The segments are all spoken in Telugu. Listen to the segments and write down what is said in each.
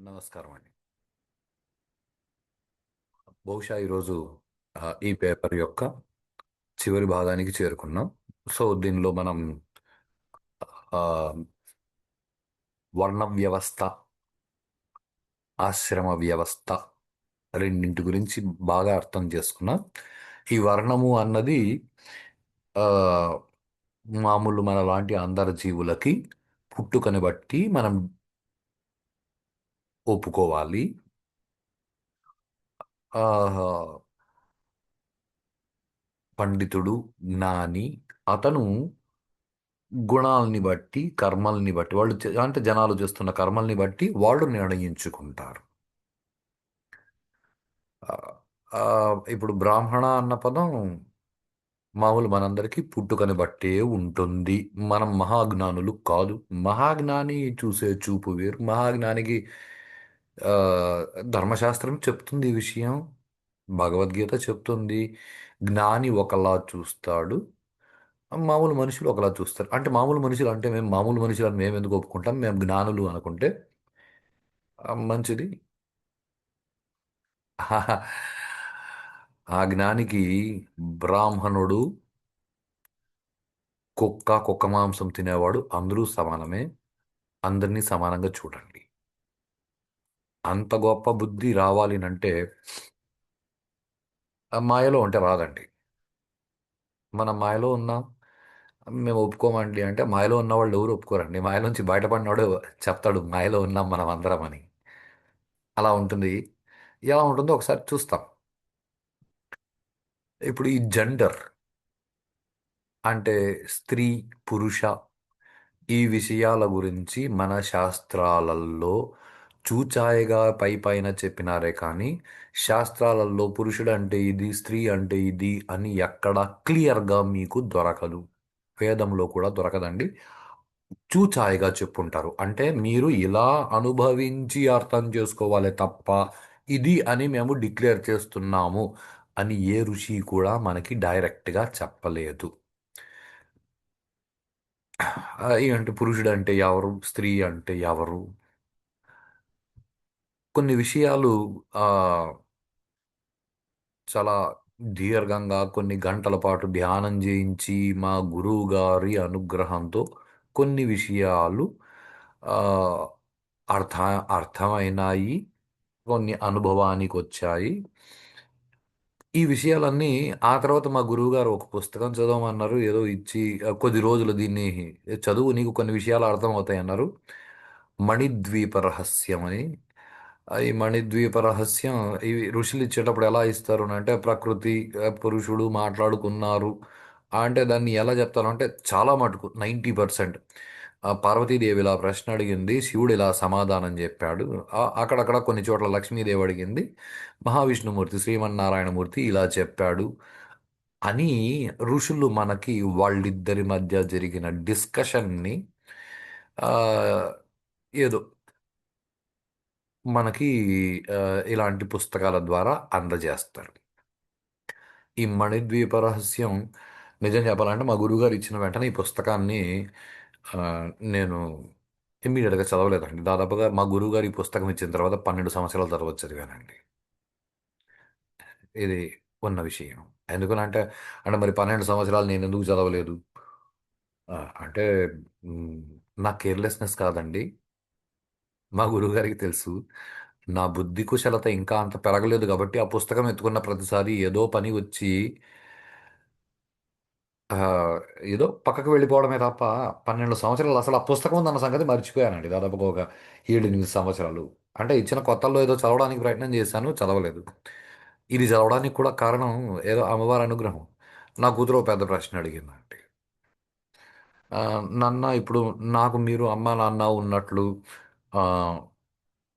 నమస్కారం అండి. బహుశా ఈరోజు ఈ పేపర్ యొక్క చివరి భాగానికి చేరుకున్నాం. సో దీనిలో మనం ఆ, వర్ణ వ్యవస్థ, ఆశ్రమ వ్యవస్థ రెండింటి గురించి బాగా అర్థం చేసుకున్నాం. ఈ వర్ణము అన్నది ఆ, మామూలు మన లాంటి అందరి జీవులకి పుట్టుకని బట్టి మనం ఒప్పుకోవాలి. ఆ, పండితుడు, జ్ఞాని, అతను గుణాలని బట్టి, కర్మల్ని బట్టి వాళ్ళు అంటే జనాలు చేస్తున్న కర్మల్ని బట్టి వాళ్ళు నిర్ణయించుకుంటారు. ఆ, ఆ, ఇప్పుడు బ్రాహ్మణ అన్న పదం మామూలు మనందరికీ పుట్టుకని బట్టే ఉంటుంది. మనం మహాజ్ఞానులు కాదు. మహాజ్ఞాని చూసే చూపు వేరు. మహాజ్ఞానికి ఆ, ధర్మశాస్త్రం చెప్తుంది ఈ విషయం. భగవద్గీత చెప్తుంది. జ్ఞాని ఒకలా చూస్తాడు, మామూలు మనుషులు ఒకలా చూస్తారు. అంటే మామూలు మనుషులు అంటే మేము మామూలు మనుషులు అని మేము ఎందుకు ఒప్పుకుంటాం? మేము జ్ఞానులు అనుకుంటే మంచిది. ఆ జ్ఞానికి బ్రాహ్మణుడు, కుక్క మాంసం తినేవాడు అందరూ సమానమే. అందరినీ సమానంగా చూడండి. అంత గొప్ప బుద్ధి రావాలి అంటే ఆ మాయలో ఉంటే రాదండి. మనం మాయలో ఉన్నాం, మేము ఒప్పుకోమండి అంటే మాయలో ఉన్న వాళ్ళు ఎవరు ఒప్పుకోరండి. మాయలోంచి బయటపడినాడు చెప్తాడు మాయలో ఉన్నాం మనం అందరం అని. అలా ఉంటుంది. ఎలా ఉంటుందో ఒకసారి చూస్తాం. ఇప్పుడు ఈ జెండర్ అంటే స్త్రీ, పురుష, ఈ విషయాల గురించి మన శాస్త్రాలలో చూచాయగా పై పైన చెప్పినారే కానీ శాస్త్రాలలో పురుషుడు అంటే ఇది, స్త్రీ అంటే ఇది అని ఎక్కడ క్లియర్గా మీకు దొరకదు. వేదంలో కూడా దొరకదండి. చూచాయగా చెప్పుంటారు. అంటే మీరు ఇలా అనుభవించి అర్థం చేసుకోవాలి తప్ప ఇది అని మేము డిక్లేర్ చేస్తున్నాము అని ఏ ఋషి కూడా మనకి డైరెక్ట్గా చెప్పలేదు. ఏంటి పురుషుడు అంటే ఎవరు, స్త్రీ అంటే ఎవరు, కొన్ని విషయాలు ఆ, చాలా దీర్ఘంగా కొన్ని గంటల పాటు ధ్యానం చేయించి మా గురువు గారి అనుగ్రహంతో కొన్ని విషయాలు ఆ, అర్థ అర్థమైనాయి, కొన్ని అనుభవానికి వచ్చాయి. ఈ విషయాలన్నీ ఆ తర్వాత మా గురువుగారు ఒక పుస్తకం చదవమన్నారు. ఏదో ఇచ్చి కొద్ది రోజులు దీన్ని చదువు, నీకు కొన్ని విషయాలు అర్థమవుతాయి అన్నారు. మణిద్వీప రహస్యం అని. ఈ మణిద్వీప రహస్యం ఇవి ఋషులు ఇచ్చేటప్పుడు ఎలా ఇస్తారు అని అంటే ప్రకృతి, పురుషుడు మాట్లాడుకున్నారు అంటే దాన్ని ఎలా చెప్తారు అంటే చాలా మటుకు 90% పార్వతీదేవి ఇలా ప్రశ్న అడిగింది, శివుడు ఇలా సమాధానం చెప్పాడు. అక్కడక్కడ కొన్ని చోట్ల లక్ష్మీదేవి అడిగింది, మహావిష్ణుమూర్తి, శ్రీమన్నారాయణమూర్తి ఇలా చెప్పాడు అని ఋషులు మనకి వాళ్ళిద్దరి మధ్య జరిగిన డిస్కషన్ని ఆ, ఏదో మనకి ఆ, ఇలాంటి పుస్తకాల ద్వారా అందజేస్తారు. ఈ మణిద్వీప రహస్యం నిజం చెప్పాలంటే మా గురువుగారు ఇచ్చిన వెంటనే ఈ పుస్తకాన్ని ఆ, నేను ఇమ్మీడియట్గా చదవలేదండి. దాదాపుగా మా గురువుగారు ఈ పుస్తకం ఇచ్చిన తర్వాత 12 సంవత్సరాల తర్వాత చదివానండి. ఇది ఉన్న విషయం. ఎందుకనంటే అంటే మరి 12 సంవత్సరాలు నేను ఎందుకు చదవలేదు? అంటే మ్, నా కేర్లెస్నెస్ కాదండి. మా గురువుగారికి తెలుసు నా బుద్ధి కుశలత ఇంకా అంత పెరగలేదు కాబట్టి ఆ పుస్తకం ఎత్తుకున్న ప్రతిసారి ఏదో పని వచ్చి ఆ, ఏదో పక్కకు వెళ్ళిపోవడమే తప్ప 12 సంవత్సరాలు అసలు ఆ పుస్తకం ఉందన్న సంగతి మర్చిపోయానండి. దాదాపుగా ఒక 7 8 సంవత్సరాలు. అంటే ఇచ్చిన కొత్తల్లో ఏదో చదవడానికి ప్రయత్నం చేశాను, చదవలేదు. ఇది చదవడానికి కూడా కారణం ఏదో అమ్మవారి అనుగ్రహం. నా కూతురు ఒక పెద్ద ప్రశ్న అడిగిందండి. ఆ, నాన్న ఇప్పుడు నాకు మీరు అమ్మ నాన్న ఉన్నట్లు ఆ,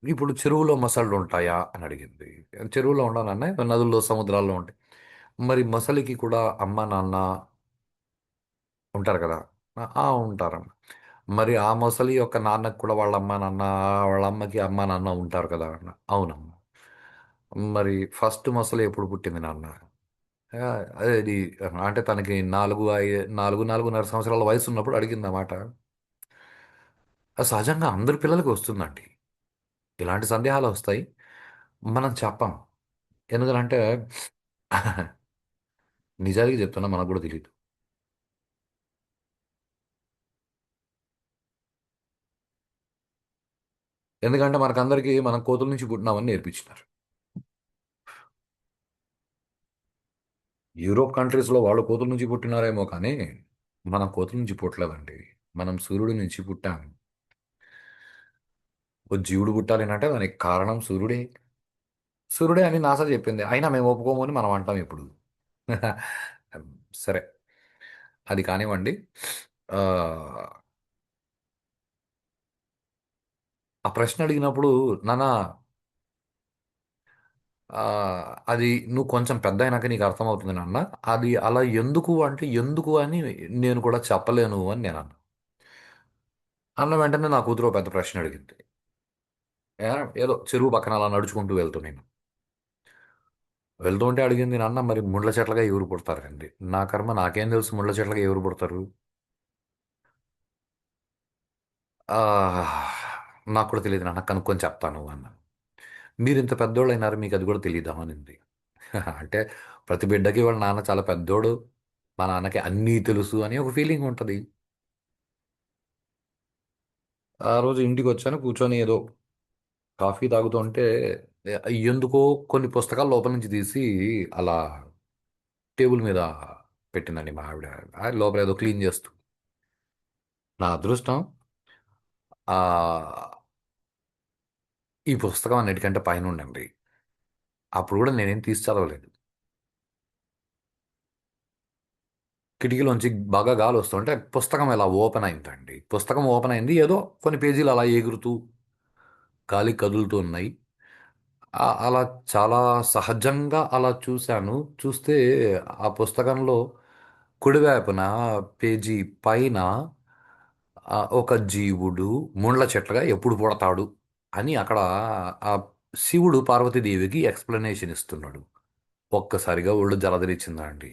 ఇప్పుడు చెరువులో మొసళ్ళు ఉంటాయా అని అడిగింది. చెరువులో ఉండనన్న నదుల్లో, సముద్రాల్లో ఉంటాయి. మరి మొసలికి కూడా అమ్మ నాన్న ఉంటారు కదా? ఉంటారు. మరి ఆ మొసలి యొక్క నాన్నకు కూడా వాళ్ళ అమ్మ నాన్న, వాళ్ళ అమ్మకి అమ్మ నాన్న ఉంటారు కదా అన్న. అవునమ్మా. మరి ఫస్ట్ మొసలి ఎప్పుడు పుట్టింది నాన్న? ఆ, అదే ఇది అంటే తనకి 4 నాలుగున్నర సంవత్సరాల వయసు ఉన్నప్పుడు అడిగింది అన్నమాట. సహజంగా అందరి పిల్లలకి వస్తుందండి. ఇలాంటి సందేహాలు వస్తాయి. మనం చెప్పం. ఎందుకంటే నిజానికి చెప్తున్నా, మనకు కూడా తెలియదు. ఎందుకంటే మనకందరికీ మనం కోతుల నుంచి పుట్టినామని నేర్పించినారు. యూరోప్ కంట్రీస్లో వాళ్ళు కోతుల నుంచి పుట్టినారేమో కానీ మనం కోతుల నుంచి పుట్టలేదండి. మనం సూర్యుడి నుంచి పుట్టాం. ఓ జీవుడు పుట్టాలి అంటే దానికి కారణం సూర్యుడే. సూర్యుడే అని నాసా చెప్పింది. అయినా మేము ఒప్పుకోము అని మనం అంటాం ఇప్పుడు. సరే, అది కానివ్వండి. ఆ, ఆ ప్రశ్న అడిగినప్పుడు నాన్న, ఆ, అది నువ్వు కొంచెం పెద్ద అయినాక నీకు అర్థమవుతుంది నాన్న. అది అలా ఎందుకు అంటే ఎందుకు అని నేను కూడా చెప్పలేను అని నేను అన్నా. అన్న వెంటనే నా కూతురు ఓ పెద్ద ప్రశ్న అడిగింది. ఏ, ఏదో చెరువు పక్కన అలా నడుచుకుంటూ వెళ్తూ నేను వెళ్తూ ఉంటే అడిగింది, నాన్న మరి ముళ్ళ చెట్లగా ఎవరు పుడతారండి? నా కర్మ నాకేం తెలుసు ముళ్ళ చెట్లగా ఎవరు పుడతారు. ఆ, నాకు కూడా తెలియదు నాన్న, కనుక్కొని చెప్తాను అన్న. మీరు ఇంత పెద్దోళ్ళు అయినారు, మీకు అది కూడా తెలియదా అనింది. అంటే ప్రతి బిడ్డకి వాళ్ళ నాన్న చాలా పెద్దోడు, మా నాన్నకి అన్నీ తెలుసు అని ఒక ఫీలింగ్ ఉంటుంది. ఆ రోజు ఇంటికి వచ్చాను, కూర్చొని ఏదో కాఫీ తాగుతుంటే ఎందుకో కొన్ని పుస్తకాలు లోపల నుంచి తీసి అలా టేబుల్ మీద పెట్టిందండి మా ఆవిడ. లోపల ఏదో క్లీన్ చేస్తూ. నా అదృష్టం, ఆ ఈ పుస్తకం అన్నిటికంటే పైన ఉండండి. అప్పుడు కూడా నేనేం తీసి చదవలేదు. కిటికీలోంచి బాగా గాలి వస్తుంటే పుస్తకం ఎలా ఓపెన్ అయిందండి. పుస్తకం ఓపెన్ అయింది, ఏదో కొన్ని పేజీలు అలా ఎగురుతూ గాలి కదులుతూ ఉన్నాయి. అలా చాలా సహజంగా అలా చూశాను. చూస్తే ఆ పుస్తకంలో కుడివైపున పేజీ పైన ఒక జీవుడు ముండ్ల చెట్లుగా ఎప్పుడు పుడతాడు అని అక్కడ ఆ శివుడు పార్వతీదేవికి ఎక్స్ప్లెనేషన్ ఇస్తున్నాడు. ఒక్కసారిగా ఒళ్ళు జలదరించిందండి.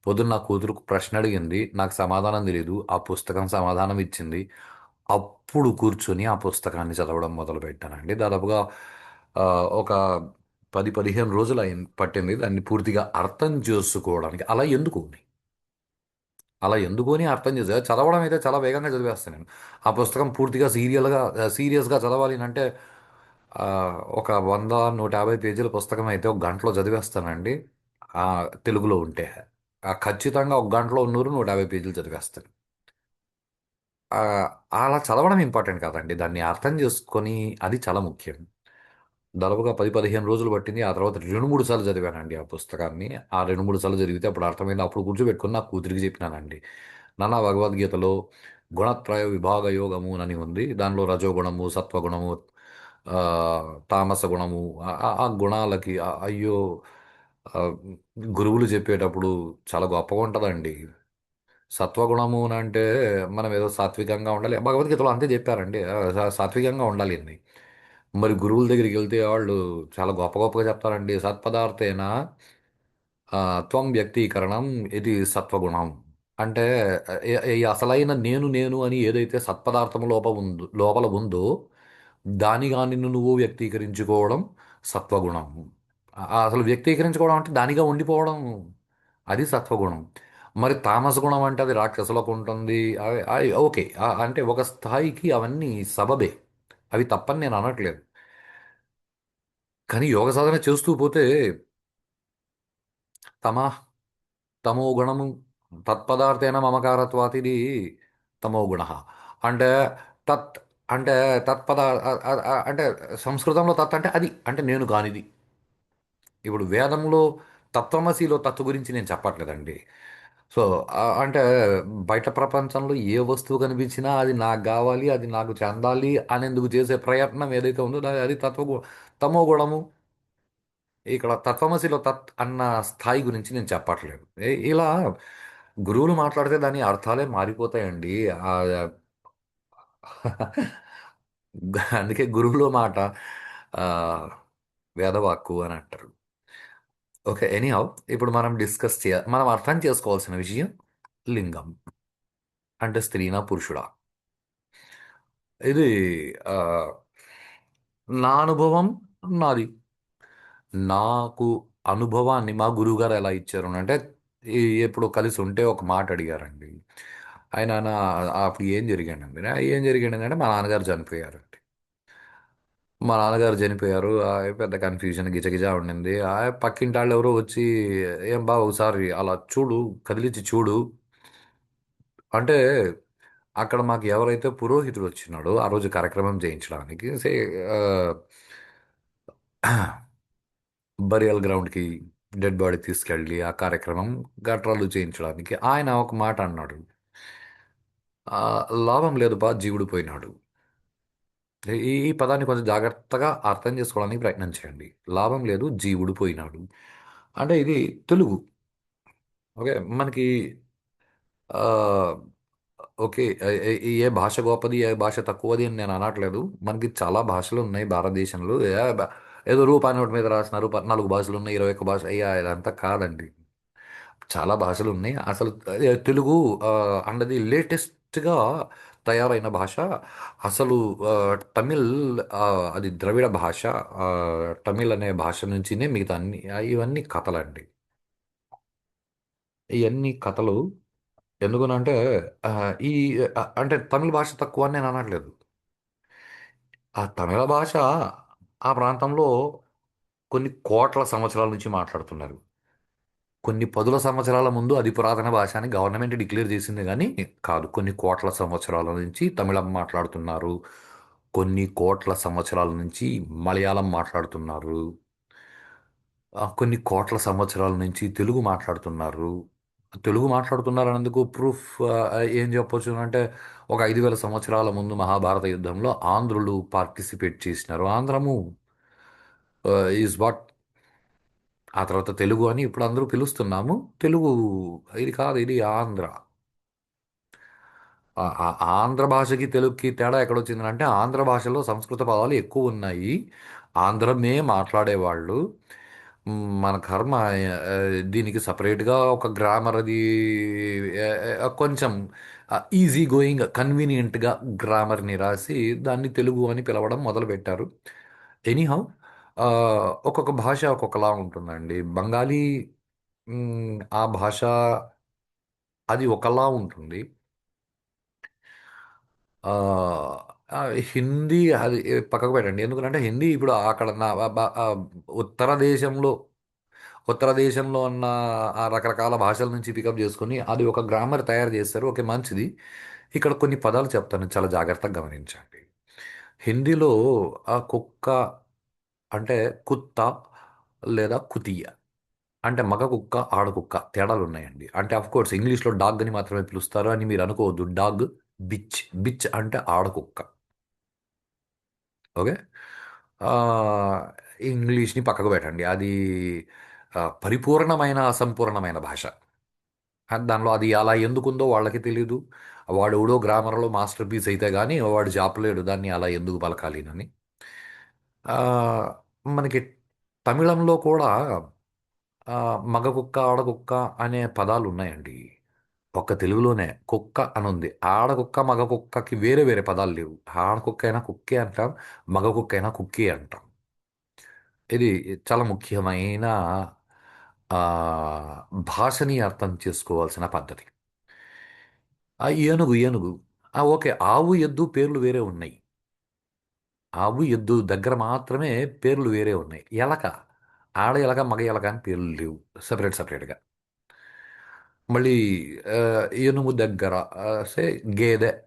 పొద్దున్న నా కూతురుకు ప్రశ్న అడిగింది, నాకు సమాధానం తెలియదు. ఆ పుస్తకం సమాధానం ఇచ్చింది. అప్పుడు కూర్చొని ఆ పుస్తకాన్ని చదవడం మొదలుపెట్టానండి. దాదాపుగా ఆ, ఒక 10-15 రోజులు పట్టింది దాన్ని పూర్తిగా అర్థం చేసుకోవడానికి. అలా ఎందుకు అని అర్థం చేసా. చదవడం అయితే చాలా వేగంగా చదివేస్తాను నేను. ఆ పుస్తకం పూర్తిగా సీరియస్గా చదవాలి అంటే ఆ, ఒక 100-150 పేజీల పుస్తకం అయితే ఒక గంటలో చదివేస్తానండి. ఆ, తెలుగులో ఉంటే ఖచ్చితంగా ఒక గంటలో 100-150 పేజీలు చదివేస్తాను. ఆ, అలా చదవడం ఇంపార్టెంట్ కాదండి, దాన్ని అర్థం చేసుకొని అది చాలా ముఖ్యం. దాదాపుగా 10-15 రోజులు పట్టింది. ఆ తర్వాత 2-3 సార్లు చదివానండి ఆ పుస్తకాన్ని. ఆ 2-3 సార్లు చదివితే అప్పుడు అర్థమైంది. అప్పుడు కూర్చోబెట్టుకుని నా కూతురికి చెప్పినానండి. నాన్న, భగవద్గీతలో గుణత్రయ విభాగ యోగము అని ఉంది. దానిలో రజోగుణము, సత్వగుణము, ఆ, తామస గుణము, ఆ గుణాలకి అయ్యో, ఆ, గురువులు చెప్పేటప్పుడు చాలా గొప్పగా ఉంటుందండి. సత్వగుణము అని అంటే మనం ఏదో సాత్వికంగా ఉండాలి, భగవద్గీతలో అంతే చెప్పారండి. సాత్వికంగా ఉండాలి అని. మరి గురువుల దగ్గరికి వెళ్తే వాళ్ళు చాలా గొప్ప గొప్పగా చెప్తారండి. సత్పదార్థేన త్వం వ్యక్తీకరణం, ఇది సత్వగుణం. అంటే ఈ అసలైన నేను నేను అని ఏదైతే సత్పదార్థం లోపల ఉందో దానిగా నిన్ను నువ్వు వ్యక్తీకరించుకోవడం సత్వగుణం. అసలు వ్యక్తీకరించుకోవడం అంటే దానిగా ఉండిపోవడం, అది సత్వగుణం. మరి తామస గుణం అంటే అది రాక్షసులకు ఉంటుంది. ఓకే, అంటే ఒక స్థాయికి అవన్నీ సబబే, అవి తప్పని నేను అనట్లేదు. కానీ యోగ సాధన చేస్తూ పోతే తమ తమో గుణము తత్పదార్థేన మమకారత్వాత్, ఇది తమో గుణ. అంటే తత్ అంటే తత్పద అంటే సంస్కృతంలో తత్ అంటే అది అంటే నేను కానిది. ఇప్పుడు వేదంలో తత్వమసిలో తత్వ గురించి నేను చెప్పట్లేదండి. సో అంటే బయట ప్రపంచంలో ఏ వస్తువు కనిపించినా అది నాకు కావాలి, అది నాకు చెందాలి అనేందుకు చేసే ప్రయత్నం ఏదైతే ఉందో అది తమో గుణము. ఇక్కడ తత్వమసిలో తత్ అన్న స్థాయి గురించి నేను చెప్పట్లేదు. ఇలా గురువులు మాట్లాడితే దాని అర్థాలే మారిపోతాయండి. ఆ, అందుకే గురువులో మాట ఆ, వేదవాక్కు అని అంటారు. ఓకే, ఎనీహౌ, ఇప్పుడు మనం అర్థం చేసుకోవాల్సిన విషయం లింగం అంటే స్త్రీనా పురుషుడా. ఇది నా అనుభవం నాది. నాకు అనుభవాన్ని మా గురువుగారు ఎలా ఇచ్చారు అంటే, ఎప్పుడు కలిసి ఉంటే ఒక మాట అడిగారండి. ఆయన అప్పుడు ఏం జరిగానండి, ఏం జరిగాడంటే మా నాన్నగారు చనిపోయారండి. మా నాన్నగారు చనిపోయారు. పెద్ద కన్ఫ్యూజన్ గిజగిజా ఉండింది. పక్కింటి వాళ్ళు ఎవరో వచ్చి, ఏం బా ఒకసారి అలా చూడు, కదిలించి చూడు అంటే, అక్కడ మాకు ఎవరైతే పురోహితుడు వచ్చినాడో ఆ రోజు కార్యక్రమం చేయించడానికి బరియల్ గ్రౌండ్కి డెడ్ బాడీ తీసుకెళ్ళి ఆ కార్యక్రమం గట్రాలు చేయించడానికి ఆయన ఒక మాట అన్నాడు. "ఆ, లాభం లేదు బా, జీవుడు పోయినాడు." ఈ పదాన్ని కొంచెం జాగ్రత్తగా అర్థం చేసుకోవడానికి ప్రయత్నం చేయండి. లాభం లేదు, జీవుడు పోయినాడు అంటే ఇది తెలుగు. ఓకే, మనకి ఆ, ఓకే, ఏ భాష గొప్పది ఏ భాష తక్కువది అని నేను అనట్లేదు. మనకి చాలా భాషలు ఉన్నాయి భారతదేశంలో. ఏదో రూపాయి నోటి మీద రాసినారు 14 భాషలు ఉన్నాయి, 21 భాష అయ్యా ఇదంతా కాదండి. చాలా భాషలు ఉన్నాయి అసలు. తెలుగు అన్నది లేటెస్ట్గా తయారైన భాష. అసలు ఆ, తమిళ్ అది ద్రవిడ భాష. ఆ, తమిళ్ అనే భాష నుంచినే మిగతా అన్ని ఇవన్నీ కథలండి. ఇవన్నీ కథలు. ఎందుకనంటే ఆ, ఈ అంటే తమిళ భాష తక్కువ అని నేను అనట్లేదు. ఆ తమిళ భాష ఆ ప్రాంతంలో కొన్ని కోట్ల సంవత్సరాల నుంచి మాట్లాడుతున్నారు. కొన్ని పదుల సంవత్సరాల ముందు అది పురాతన భాష అని గవర్నమెంట్ డిక్లేర్ చేసింది కానీ కాదు. కొన్ని కోట్ల సంవత్సరాల నుంచి తమిళం మాట్లాడుతున్నారు. కొన్ని కోట్ల సంవత్సరాల నుంచి మలయాళం మాట్లాడుతున్నారు. కొన్ని కోట్ల సంవత్సరాల నుంచి తెలుగు మాట్లాడుతున్నారు. తెలుగు మాట్లాడుతున్నారు అన్నందుకు ప్రూఫ్ ఏం చెప్పొచ్చు అంటే, ఒక 5,000 సంవత్సరాల ముందు మహాభారత యుద్ధంలో ఆంధ్రులు పార్టిసిపేట్ చేసినారు. ఆంధ్రము ఈజ్ వాట్. ఆ తర్వాత తెలుగు అని ఇప్పుడు అందరూ పిలుస్తున్నాము. తెలుగు ఇది కాదు, ఇది ఆంధ్ర. ఆంధ్ర భాషకి తెలుగుకి తేడా ఎక్కడొచ్చిందంటే, ఆంధ్ర భాషలో సంస్కృత పదాలు ఎక్కువ ఉన్నాయి. ఆంధ్రమే మాట్లాడేవాళ్ళు. మన కర్మ. దీనికి సపరేట్గా ఒక గ్రామర్ అది కొంచెం ఈజీ గోయింగ్ కన్వీనియంట్గా గ్రామర్ని రాసి దాన్ని తెలుగు అని పిలవడం మొదలుపెట్టారు. ఎనీహౌ, ఒక్కొక్క భాష ఒక్కొక్కలా ఉంటుందండి. బెంగాలీ ఆ భాష అది ఒకలా ఉంటుంది. ఆ, ఆ, హిందీ అది పక్కకు పెట్టండి. ఎందుకంటే హిందీ ఇప్పుడు అక్కడ ఉత్తర దేశంలో ఉత్తర దేశంలో ఉన్న ఆ రకరకాల భాషల నుంచి పికప్ చేసుకొని అది ఒక గ్రామర్ తయారు చేస్తారు. ఓకే, మంచిది. ఇక్కడ కొన్ని పదాలు చెప్తాను, చాలా జాగ్రత్తగా గమనించండి. హిందీలో ఆ కుక్క అంటే కుత్త లేదా కుతియ అంటే మగ కుక్క ఆడ కుక్క తేడాలు ఉన్నాయండి. అంటే ఆఫ్ కోర్స్ ఇంగ్లీష్లో డాగ్ అని మాత్రమే పిలుస్తారు అని మీరు అనుకోవద్దు. డాగ్ బిచ్, బిచ్ అంటే ఆడ కుక్క. ఓకే. ఆ, ఇంగ్లీష్ని పక్కకు పెట్టండి. అది పరిపూర్ణమైన అసంపూర్ణమైన భాష. దానిలో అది అలా ఎందుకుందో వాళ్ళకి తెలియదు. వాడు ఎవడో గ్రామర్లో మాస్టర్ పీస్ అయితే కానీ వాడు చెప్పలేడు దాన్ని అలా ఎందుకు పలకాలి అని. ఆ, మనకి తమిళంలో కూడా మగ కుక్క ఆడ కుక్క అనే పదాలు ఉన్నాయండి. ఒక్క తెలుగులోనే కుక్క అని ఉంది. ఆడ కుక్క మగ కుక్కకి వేరే వేరే పదాలు లేవు. ఆడ కుక్క అయినా కుక్కే అంటాం, మగ కుక్క అయినా కుక్కే అంటాం. ఇది చాలా ముఖ్యమైన ఆ, భాషని అర్థం చేసుకోవాల్సిన పద్ధతి. ఏనుగు. ఓకే, ఆవు ఎద్దు పేర్లు వేరే ఉన్నాయి. ఆవు ఎద్దు దగ్గర మాత్రమే పేర్లు వేరే ఉన్నాయి. ఎలక, ఆడ ఎలక మగ ఎలక అని పేర్లు లేవు, సపరేట్ సపరేట్గా. మళ్ళీ ఆ, ఏనుగు దగ్గర సే గేదె,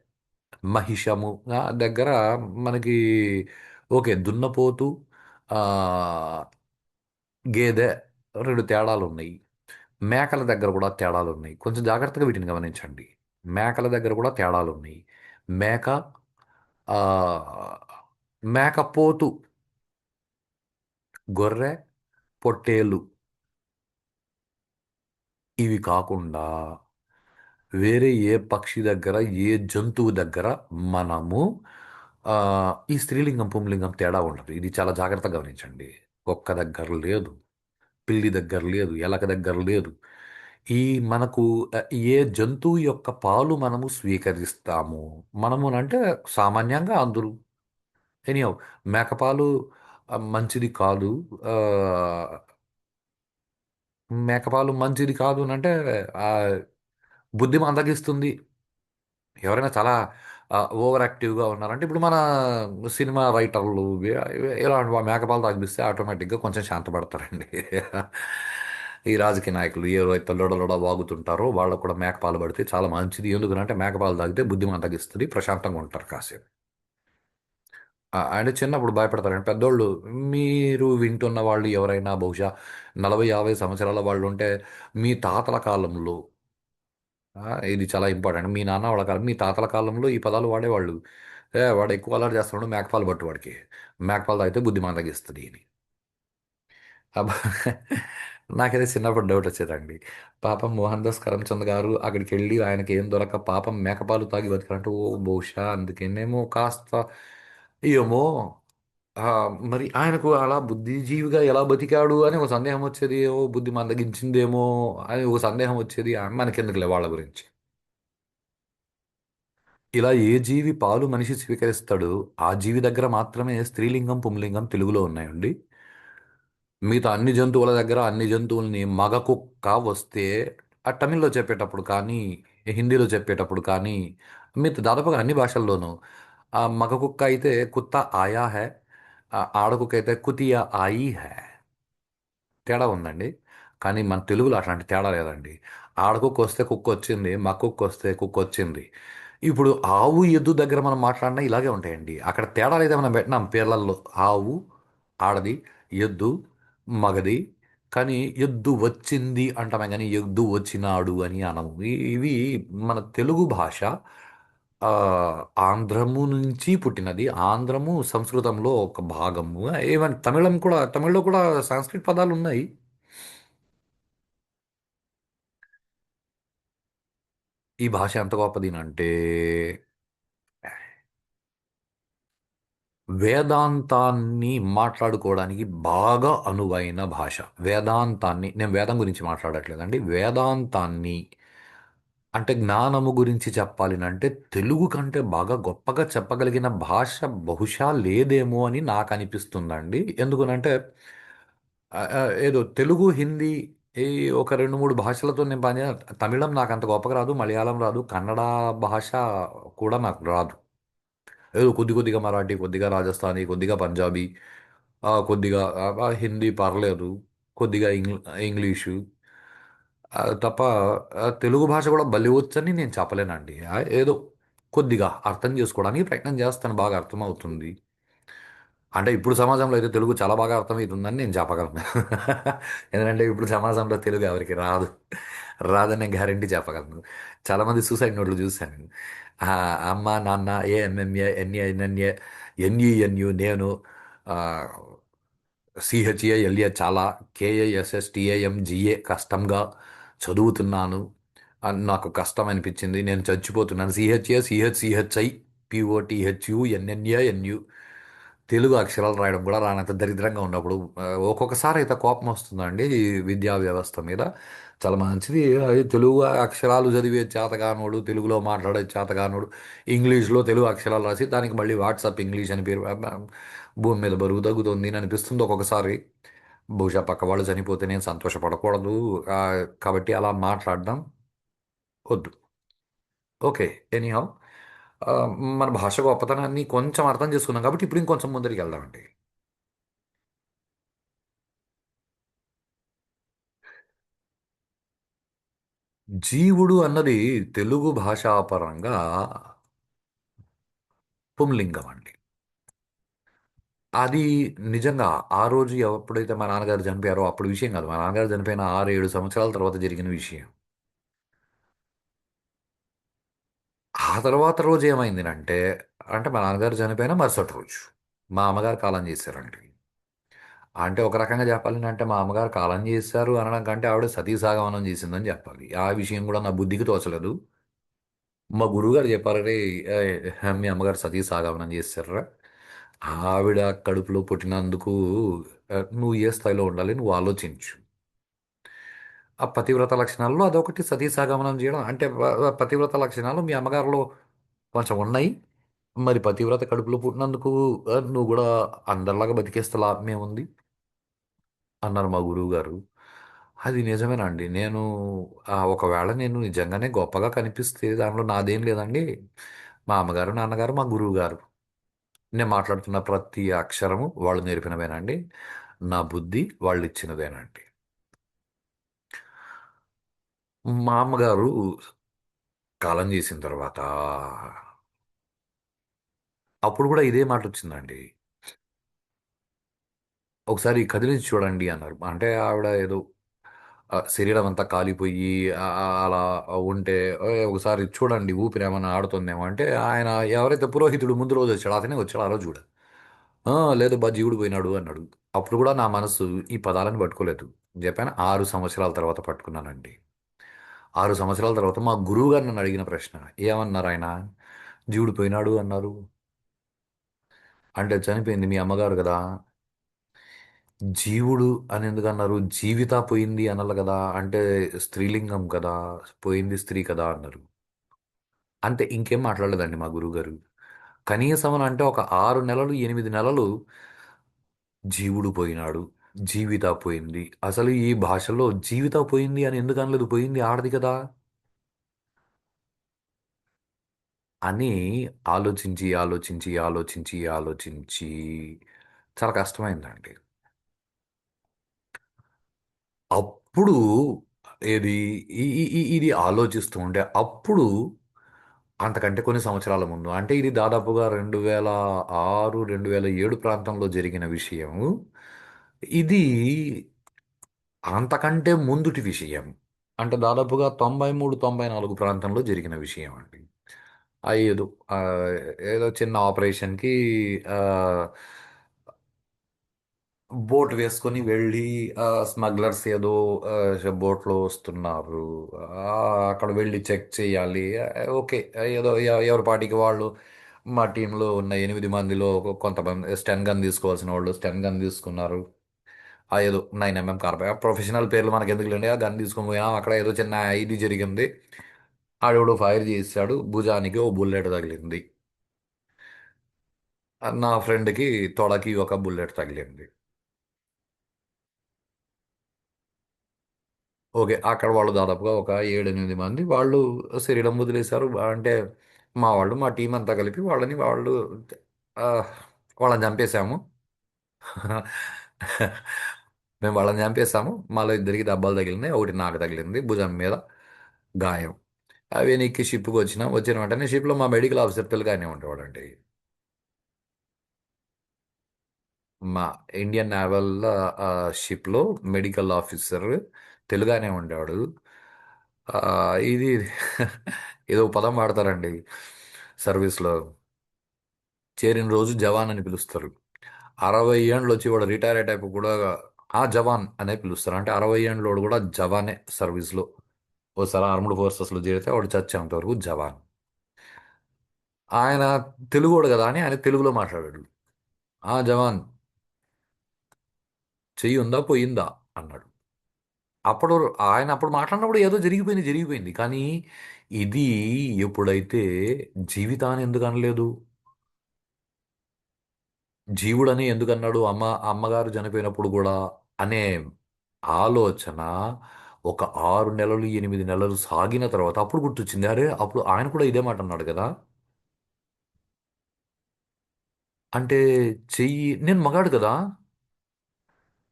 మహిషము దగ్గర మనకి ఓకే దున్నపోతు, ఆ, గేదె, రెండు తేడాలు ఉన్నాయి. మేకల దగ్గర కూడా తేడాలు ఉన్నాయి. కొంచెం జాగ్రత్తగా వీటిని గమనించండి. మేకల దగ్గర కూడా తేడాలు ఉన్నాయి. మేక, ఆ, మేకపోతు, గొర్రె, పొట్టేలు, ఇవి కాకుండా వేరే ఏ పక్షి దగ్గర ఏ జంతువు దగ్గర మనము ఆ, ఈ స్త్రీలింగం పుంలింగం తేడా ఉండదు. ఇది చాలా జాగ్రత్తగా గమనించండి. కుక్క దగ్గర లేదు, పిల్లి దగ్గర లేదు, ఎలక దగ్గర లేదు. ఈ మనకు ఏ జంతువు యొక్క పాలు మనము స్వీకరిస్తాము, మనము అంటే సామాన్యంగా అందరూ ఎనీహౌ మేకపాలు మంచిది కాదు. ఆహ్, మేకపాలు మంచిది కాదు అనంటే ఆహ్, బుద్ధి మందగిస్తుంది. ఎవరైనా చాలా ఓవర్ యాక్టివ్‌గా ఉన్నారంటే ఇప్పుడు మన సినిమా రైటర్లు ఇలాంటి మేకపాలు తాగిపిస్తే ఆటోమేటిక్‌గా కొంచెం శాంతపడతారండి. ఈ రాజకీయ నాయకులు ఎవరైతే లొడ లొడ వాగుతుంటారో వాళ్ళకి కూడా మేకపాలు పడితే చాలా మంచిది. ఎందుకనంటే మేకపాలు తాగితే బుద్ధి మందగిస్తది. ప్రశాంతంగా ఉంటారు కాసేపు. అంటే చిన్నప్పుడు భయపడతారండి. పెద్దోళ్ళు మీరు వింటున్న వాళ్ళు ఎవరైనా బహుశా 40, 50 సంవత్సరాల వాళ్ళుంటే మీ తాతల కాలంలో ఇది చాలా ఇంపార్టెంట్. మీ నాన్న వాళ్ళ కాలం, మీ తాతల కాలంలో ఈ పదాలు వాడేవాళ్ళు. వాడు ఎక్కువ అల్లరి చేస్తున్నాడు మేకపాలు పట్టు వాడికి. మేకపాలు తాగితే బుద్ధి మందగిస్తది అని. అబ్బా! నాకైతే చిన్నప్పుడు డౌట్ వచ్చేదండి. పాపం 'మోహన్ దాస్ కరమ్‌చంద్' గారు అక్కడికెళ్ళి ఆయనకేం దొరక్క పాపం మేకపాలు తాగి బతికారంటే బహుశా అందుకేనేమో కాస్త ఏమో మరి ఆయనకు అలా బుద్ధిజీవిగా ఎలా బతికాడు అని ఒక సందేహం వచ్చేది. బుద్ధి మందగించిందేమో అని ఒక సందేహం వచ్చేది. మనకెందుకులే వాళ్ళ గురించి. ఇలా ఏ జీవి పాలు మనిషి స్వీకరిస్తాడో, ఆ జీవి దగ్గర మాత్రమే స్త్రీలింగం, పుంలింగం తెలుగులో ఉన్నాయండి. మిగతా అన్ని జంతువుల దగ్గర అన్ని జంతువుల్ని మగ కుక్క వస్తే తమిళ్‌లో చెప్పేటప్పుడు కానీ, హిందీలో చెప్పేటప్పుడు కానీ, మిగతా దాదాపుగా అన్ని భాషల్లోనూ మగ కుక్క అయితే కుత్తా ఆయా హై, ఆడ కుక్క అయితే కుతియా ఆయి హై. తేడా ఉందండి. కానీ మన తెలుగులో అట్లాంటి తేడా లేదండి. ఆడ కుక్కొస్తే కుక్కొచ్చింది. మగ కుక్కొస్తే కుక్కొచ్చింది. ఇప్పుడు ఆవు, ఎద్దు దగ్గర మనం మాట్లాడినా ఇలాగే ఉంటాయండి. అక్కడ తేడాలైతే మనం పెట్టినాం పేర్లల్లో. ఆవు ఆడది, ఎద్దు మగది. కానీ ఎద్దు వచ్చింది అంటామే గానీ ఎద్దు వచ్చినాడు అని అనము. ఇవి మన తెలుగు భాష ఆంధ్రము నుంచి పుట్టినది. ఆంధ్రము సంస్కృతంలో ఒక భాగము. ఈవెన్ తమిళ్‌లో కూడా సాంస్క్రిట్ పదాలున్నాయి. ఈ భాష ఎంత గొప్పదినంటే వేదాంతాన్ని మాట్లాడుకోవడానికి బాగా అనువైన భాష. వేదాంతాన్ని నేను వేదం గురించి మాట్లాడట్లేదండి. వేదాంతాన్ని అంటే జ్ఞానము గురించి చెప్పాలినంటే తెలుగు కంటే బాగా గొప్పగా చెప్పగలిగిన భాష బహుశా లేదేమో అని నాకనిపిస్తుందండి. ఎందుకనంటే ఏదో తెలుగు, హిందీ ఈ ఒక 2, 3 భాషలతో నేను తమిళం నాకంత గొప్పగా రాదు. మలయాళం రాదు. కన్నడ భాష కూడా నాకు రాదు. ఏదో కొద్ది కొద్దిగా మరాఠీ, కొద్దిగా రాజస్థానీ, కొద్దిగా పంజాబీ, కొద్దిగా హిందీ పర్లేదు. కొద్దిగా ఇంగ్లీషు తప్ప తెలుగు భాష కూడా భలే వచ్చని నేను చెప్పలేనండి. ఏదో కొద్దిగా అర్థం చేసుకోవడానికి ప్రయత్నం చేస్తాను. బాగా అర్థమవుతుంది. అంటే ఇప్పుడు సమాజంలో అయితే తెలుగు చాలా బాగా అర్థమవుతుందని నేను చెప్పగలను. ఎందుకంటే ఇప్పుడు సమాజంలో తెలుగు ఎవరికి రాదు. రాదని నేను గ్యారంటీ చెప్పగలను. చాలామంది సూసైడ్ నోట్లు చూశాను నేను. అమ్మ, నాన్న, ఏఎంఎంఏ, ఎన్ఏ, ఎన్ఎన్ఏ, ఎన్ఈఎన్యు, నేను, ఆహ్, సిహెచ్ఏ, ఎల్ఏ చాలా, కేఏఎస్ఎస్, టీఏఎం, కష్టంగా చదువుతున్నాను. నాకు కష్టం అనిపించింది. నేను చచ్చిపోతున్నాను. సిహెచ్ఐ, పిఓటిహెచ్యుఎన్ఎన్ఏఎన్యు తెలుగు అక్షరాలు రాయడం కూడా రానంత దరిద్రంగా ఉన్నప్పుడు ఒక్కొక్కసారి అయితే కోపం వస్తుందండి ఈ విద్యా వ్యవస్థ మీద. చాలా మంచిది తెలుగు అక్షరాలు చదివే చేతగానోడు, తెలుగులో మాట్లాడే చేతగానోడు, ఇంగ్లీష్లో తెలుగు అక్షరాలు రాసి దానికి మళ్ళీ వాట్సాప్ ఇంగ్లీష్ అని పేరు భూమి మీద బరువు తగ్గుతుంది అని అనిపిస్తుంది ఒక్కొక్కసారి. బహుశా పక్క వాళ్ళు చనిపోతే నేను సంతోషపడకూడదు. కాబట్టి అలా మాట్లాడడం వద్దు. ఓకే. ఎనీహౌ మన భాష గొప్పతనాన్ని కొంచెం అర్థం చేసుకున్నాం కాబట్టి ఇప్పుడు ఇంకొంచెం ముందరికి వెళ్దామండి. జీవుడు అన్నది తెలుగు భాషాపరంగా పుంలింగం అండి. అది నిజంగా ఆ రోజు ఎప్పుడైతే మా నాన్నగారు చనిపోయారో అప్పుడు విషయం కాదు. మా నాన్నగారు చనిపోయిన 6, 7 సంవత్సరాల తర్వాత జరిగిన విషయం. ఆ తర్వాత రోజు ఏమైందనంటే, అంటే మా నాన్నగారు చనిపోయిన మరుసటి రోజు మా అమ్మగారు కాలం చేశారండి. అంటే ఒక రకంగా చెప్పాలంటే మా అమ్మగారు కాలం చేశారు అనడం కంటే ఆవిడ సతీ సాగమనం చేసిందని చెప్పాలి. ఆ విషయం కూడా నా బుద్ధికి తోచలేదు. మా గురువుగారు చెప్పారు, "రేయ్! మీ అమ్మగారు సతీ సాగమనం చేశార్రా. ఆవిడ కడుపులో పుట్టినందుకు నువ్వు ఏ స్థాయిలో ఉండాలి నువ్వు ఆలోచించు." ఆ పతివ్రత లక్షణాల్లో అదొకటి సతీ సాగమనం చేయడం. అంటే పతివ్రత లక్షణాలు మీ అమ్మగారిలో కొంచెం ఉన్నాయి. మరి పతివ్రత కడుపులో పుట్టినందుకు నువ్వు కూడా అందరిలాగా బతికేస్తే లాభమేముంది అన్నారు మా గురువు గారు. అది నిజమేనండి. నేను ఒకవేళ నేను నిజంగానే గొప్పగా కనిపిస్తే దానిలో నాదేం లేదండి. మా అమ్మగారు, నాన్నగారు, మా గురువుగారు. నేను మాట్లాడుతున్న ప్రతి అక్షరము వాళ్ళు నేర్పినవేనండి. నా బుద్ధి వాళ్ళిచ్చినదేనండి. మా అమ్మగారు కాలం చేసిన తర్వాత అప్పుడు కూడా ఇదే మాట వచ్చిందండి. ఒకసారి కదిలించి చూడండి అన్నారు. అంటే ఆవిడ ఏదో శరీరం అంతా కాలిపోయి అలా ఉంటే ఒకసారి చూడండి ఊపిరి ఏమైనా ఆడుతుందేమో అంటే ఆయన ఎవరైతే పురోహితుడు ముందు రోజు వచ్చాడో అతనే వచ్చాడు ఆ రోజు కూడా. "ఆ, లేదు బా జీవుడు పోయినాడు" అన్నాడు. అప్పుడు కూడా నా మనసు ఈ పదాలను పట్టుకోలేదు. చెప్పాను 6 సంవత్సరాల తర్వాత పట్టుకున్నానండి. 6 సంవత్సరాల తర్వాత మా గురువు గారు నన్ను అడిగిన ప్రశ్న ఏమన్నారు ఆయన? జీవుడు పోయినాడు అన్నారు. అంటే చనిపోయింది మీ అమ్మగారు కదా. జీవుడు అని ఎందుకన్నారు? జీవిత పోయింది అనాలి కదా. అంటే స్త్రీలింగం కదా, పోయింది స్త్రీ కదా అన్నారు. అంతే, ఇంకేం మాట్లాడలేదండి మా గురువుగారు. కనీసం అని అంటే ఒక 6 నెలలు 8 నెలలు జీవుడు పోయినాడు, జీవిత పోయింది. అసలు ఈ భాషలో జీవిత పోయింది అని ఎందుకు అనలేదు? పోయింది ఆడది కదా అని ఆలోచించి ఆలోచించి ఆలోచించి ఆలోచించి చాలా కష్టమైందండి. అప్పుడు ఏది ఇది ఆలోచిస్తూ ఉంటే అప్పుడు అంతకంటే కొన్ని సంవత్సరాల ముందు అంటే ఇది దాదాపుగా 2006 2007 ప్రాంతంలో జరిగిన విషయం. ఇది అంతకంటే ముందుటి విషయం. అంటే దాదాపుగా 93 94 ప్రాంతంలో జరిగిన విషయం అండి. ఏదో ఏదో చిన్న ఆపరేషన్కి ఆ, బోట్ వేసుకొని వెళ్ళి స్మగ్లర్స్ ఏదో బోట్లో వస్తున్నారు. ఆ, అక్కడ వెళ్ళి చెక్ చేయాలి. ఓకే, ఏదో ఎవరి పాటికి వాళ్ళు మా టీంలో ఉన్న 8 మందిలో కొంతమంది స్టెన్ గన్ తీసుకోవాల్సిన వాళ్ళు స్టెన్ గన్ తీసుకున్నారు. ఏదో 9mm కార్బై ప్రొఫెషనల్ పేర్లు మనకి ఎందుకు లేండి. ఆ గన్ తీసుకొని పోయినా అక్కడ ఏదో చిన్న ఇది జరిగింది. ఆడెవడో ఫైర్ చేశాడు, భుజానికి ఓ బుల్లెట్ తగిలింది. నా ఫ్రెండ్కి తొడకి ఒక బుల్లెట్ తగిలింది. ఓకే. అక్కడ వాళ్ళు దాదాపుగా ఒక 7 8 మంది వాళ్ళు శరీరం వదిలేశారు. అంటే మా వాళ్ళు మా టీం అంతా కలిపి ఆహ్, వాళ్ళని చంపేశాము. మేము వాళ్ళని చంపేసాము. మాలో ఇద్దరికి దెబ్బలు తగిలినాయి. ఒకటి నాకు తగిలింది భుజం మీద గాయం. అవి ఎక్కి షిప్‌కి వచ్చినాం. వచ్చిన వెంటనే షిప్‌లో మా మెడికల్ ఆఫీసర్ తెలుగాయనే ఉండేవాడండి. మా ఇండియన్ నేవల్ షిప్‌లో మెడికల్ ఆఫీసర్ తెలుగానే ఉండేవాడు. ఇది ఏదో పదం వాడతారండి సర్వీస్‌లో. చేరిన రోజు జవాన్ అని పిలుస్తారు. 60 ఏండ్లు వచ్చి వాడు రిటైర్ అయ్యేటప్పుడు కూడా జవాన్ అనే పిలుస్తారు. అంటే 60 ఏండ్లోడు కూడా జవానే సర్వీస్‌లో. ఓసారి ఆర్మ్డ్ ఫోర్సెస్‌లో చేరితే వాడు చచ్చేంత వరకు జవాన్. ఆయన తెలుగోడు కదా అని ఆయన తెలుగులో మాట్లాడాడు. జవాన్ చెయ్యి ఉందా పోయిందా అన్నాడు. అప్పుడు ఆయన అప్పుడు మాట్లాడినప్పుడు ఏదో జరిగిపోయింది జరిగిపోయింది. కానీ ఇది ఎప్పుడైతే జీవితాన్ని ఎందుకు అనలేదు? జీవుడని ఎందుకన్నాడు? అమ్మగారు చనిపోయినప్పుడు కూడా అనే ఆలోచన ఒక 6 నెలలు 8 నెలలు సాగిన తర్వాత అప్పుడు గుర్తొచ్చింది. అరే అప్పుడు ఆయన కూడా ఇదే మాట అన్నాడు కదా. అంటే నేను మగాడు కదా.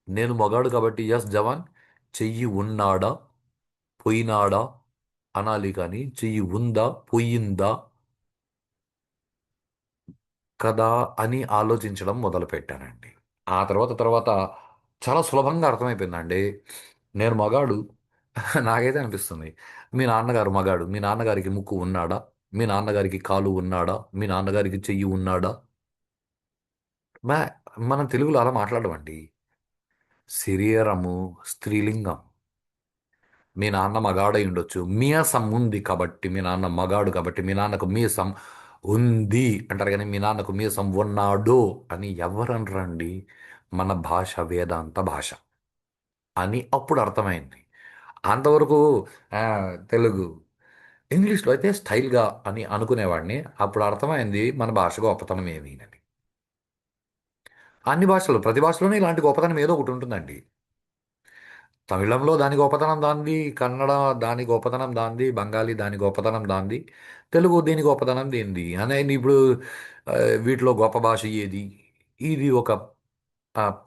నేను మగాడు కాబట్టి ఎస్ జవాన్, చెయ్యి ఉన్నాడా పోయినాడా అనాలి కానీ చెయ్యి ఉందా పోయిందా కదా అని ఆలోచించడం మొదలుపెట్టానండి. ఆ తర్వాత చాలా సులభంగా అర్థమైపోయిందండి. నేను మగాడు. నాకైతే అనిపిస్తుంది. మీ నాన్నగారు మగాడు. మీ నాన్నగారికి ముక్కు ఉన్నాడా? మీ నాన్నగారికి కాలు ఉన్నాడా? మీ నాన్నగారికి చెయ్యి ఉన్నాడా? మ్యా మనం తెలుగులో అలా మాట్లాడమండి. శరీరము స్త్రీలింగం. మీ నాన్న మగాడై ఉండొచ్చు. మీసం ఉంది కాబట్టి మీ నాన్న మగాడు కాబట్టి మీ నాన్నకు మీసం ఉంది అంటారు కానీ మీ నాన్నకు మీసం ఉన్నాడు అని ఎవరనరండి. మన భాష వేదాంత భాష అని అప్పుడు అర్థమైంది. అంతవరకు ఆ, తెలుగు. ఇంగ్లీష్లో అయితే స్టైల్గా అని అనుకునేవాడిని. అప్పుడు అర్థమైంది మన భాష గొప్పతనం ఏమి అని. అన్ని భాషలు, ప్రతి భాషలోనే ఇలాంటి గొప్పతనం ఏదో ఒకటి ఉంటుందండి. తమిళంలో దాని గొప్పతనం దాంది, కన్నడ దాని గొప్పతనం దాంది, బెంగాలీ దాని గొప్పతనం దాంది, తెలుగు దీని గొప్పతనం దీనిది అనే ఇప్పుడు ఆ, వీటిలో గొప్ప భాష ఏది? ఇది ఒక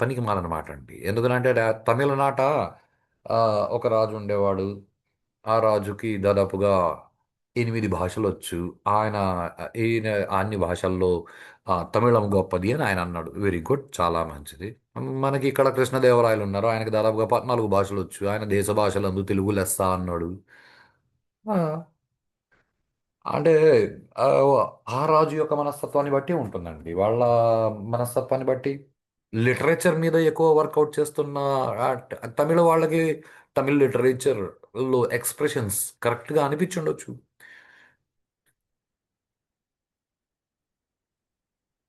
పనికి మాలనమాట అండి. ఎందుకంటే తమిళనాట ఆ, ఒక రాజు ఉండేవాడు. ఆ రాజుకి దాదాపుగా 8 భాషలు వచ్చు. ఆయన ఈయన అన్ని భాషల్లో తమిళం గొప్పది అని ఆయన అన్నాడు. వెరీ గుడ్, చాలా మంచిది. మనకి ఇక్కడ కృష్ణదేవరాయలు ఉన్నారు. ఆయనకి దాదాపుగా 14 భాషలు వచ్చు. ఆయన దేశ భాషలందు తెలుగు లెస్స అన్నాడు. ఆ, అంటే ఆ, ఆ రాజు యొక్క మనస్తత్వాన్ని బట్టి ఉంటుందండి. వాళ్ళ మనస్తత్వాన్ని బట్టి లిటరేచర్ మీద ఎక్కువ వర్కౌట్ చేస్తున్న తమిళ వాళ్ళకి తమిళ లిటరేచర్లో ఎక్స్ప్రెషన్స్ కరెక్ట్గా అనిపించుండొచ్చు.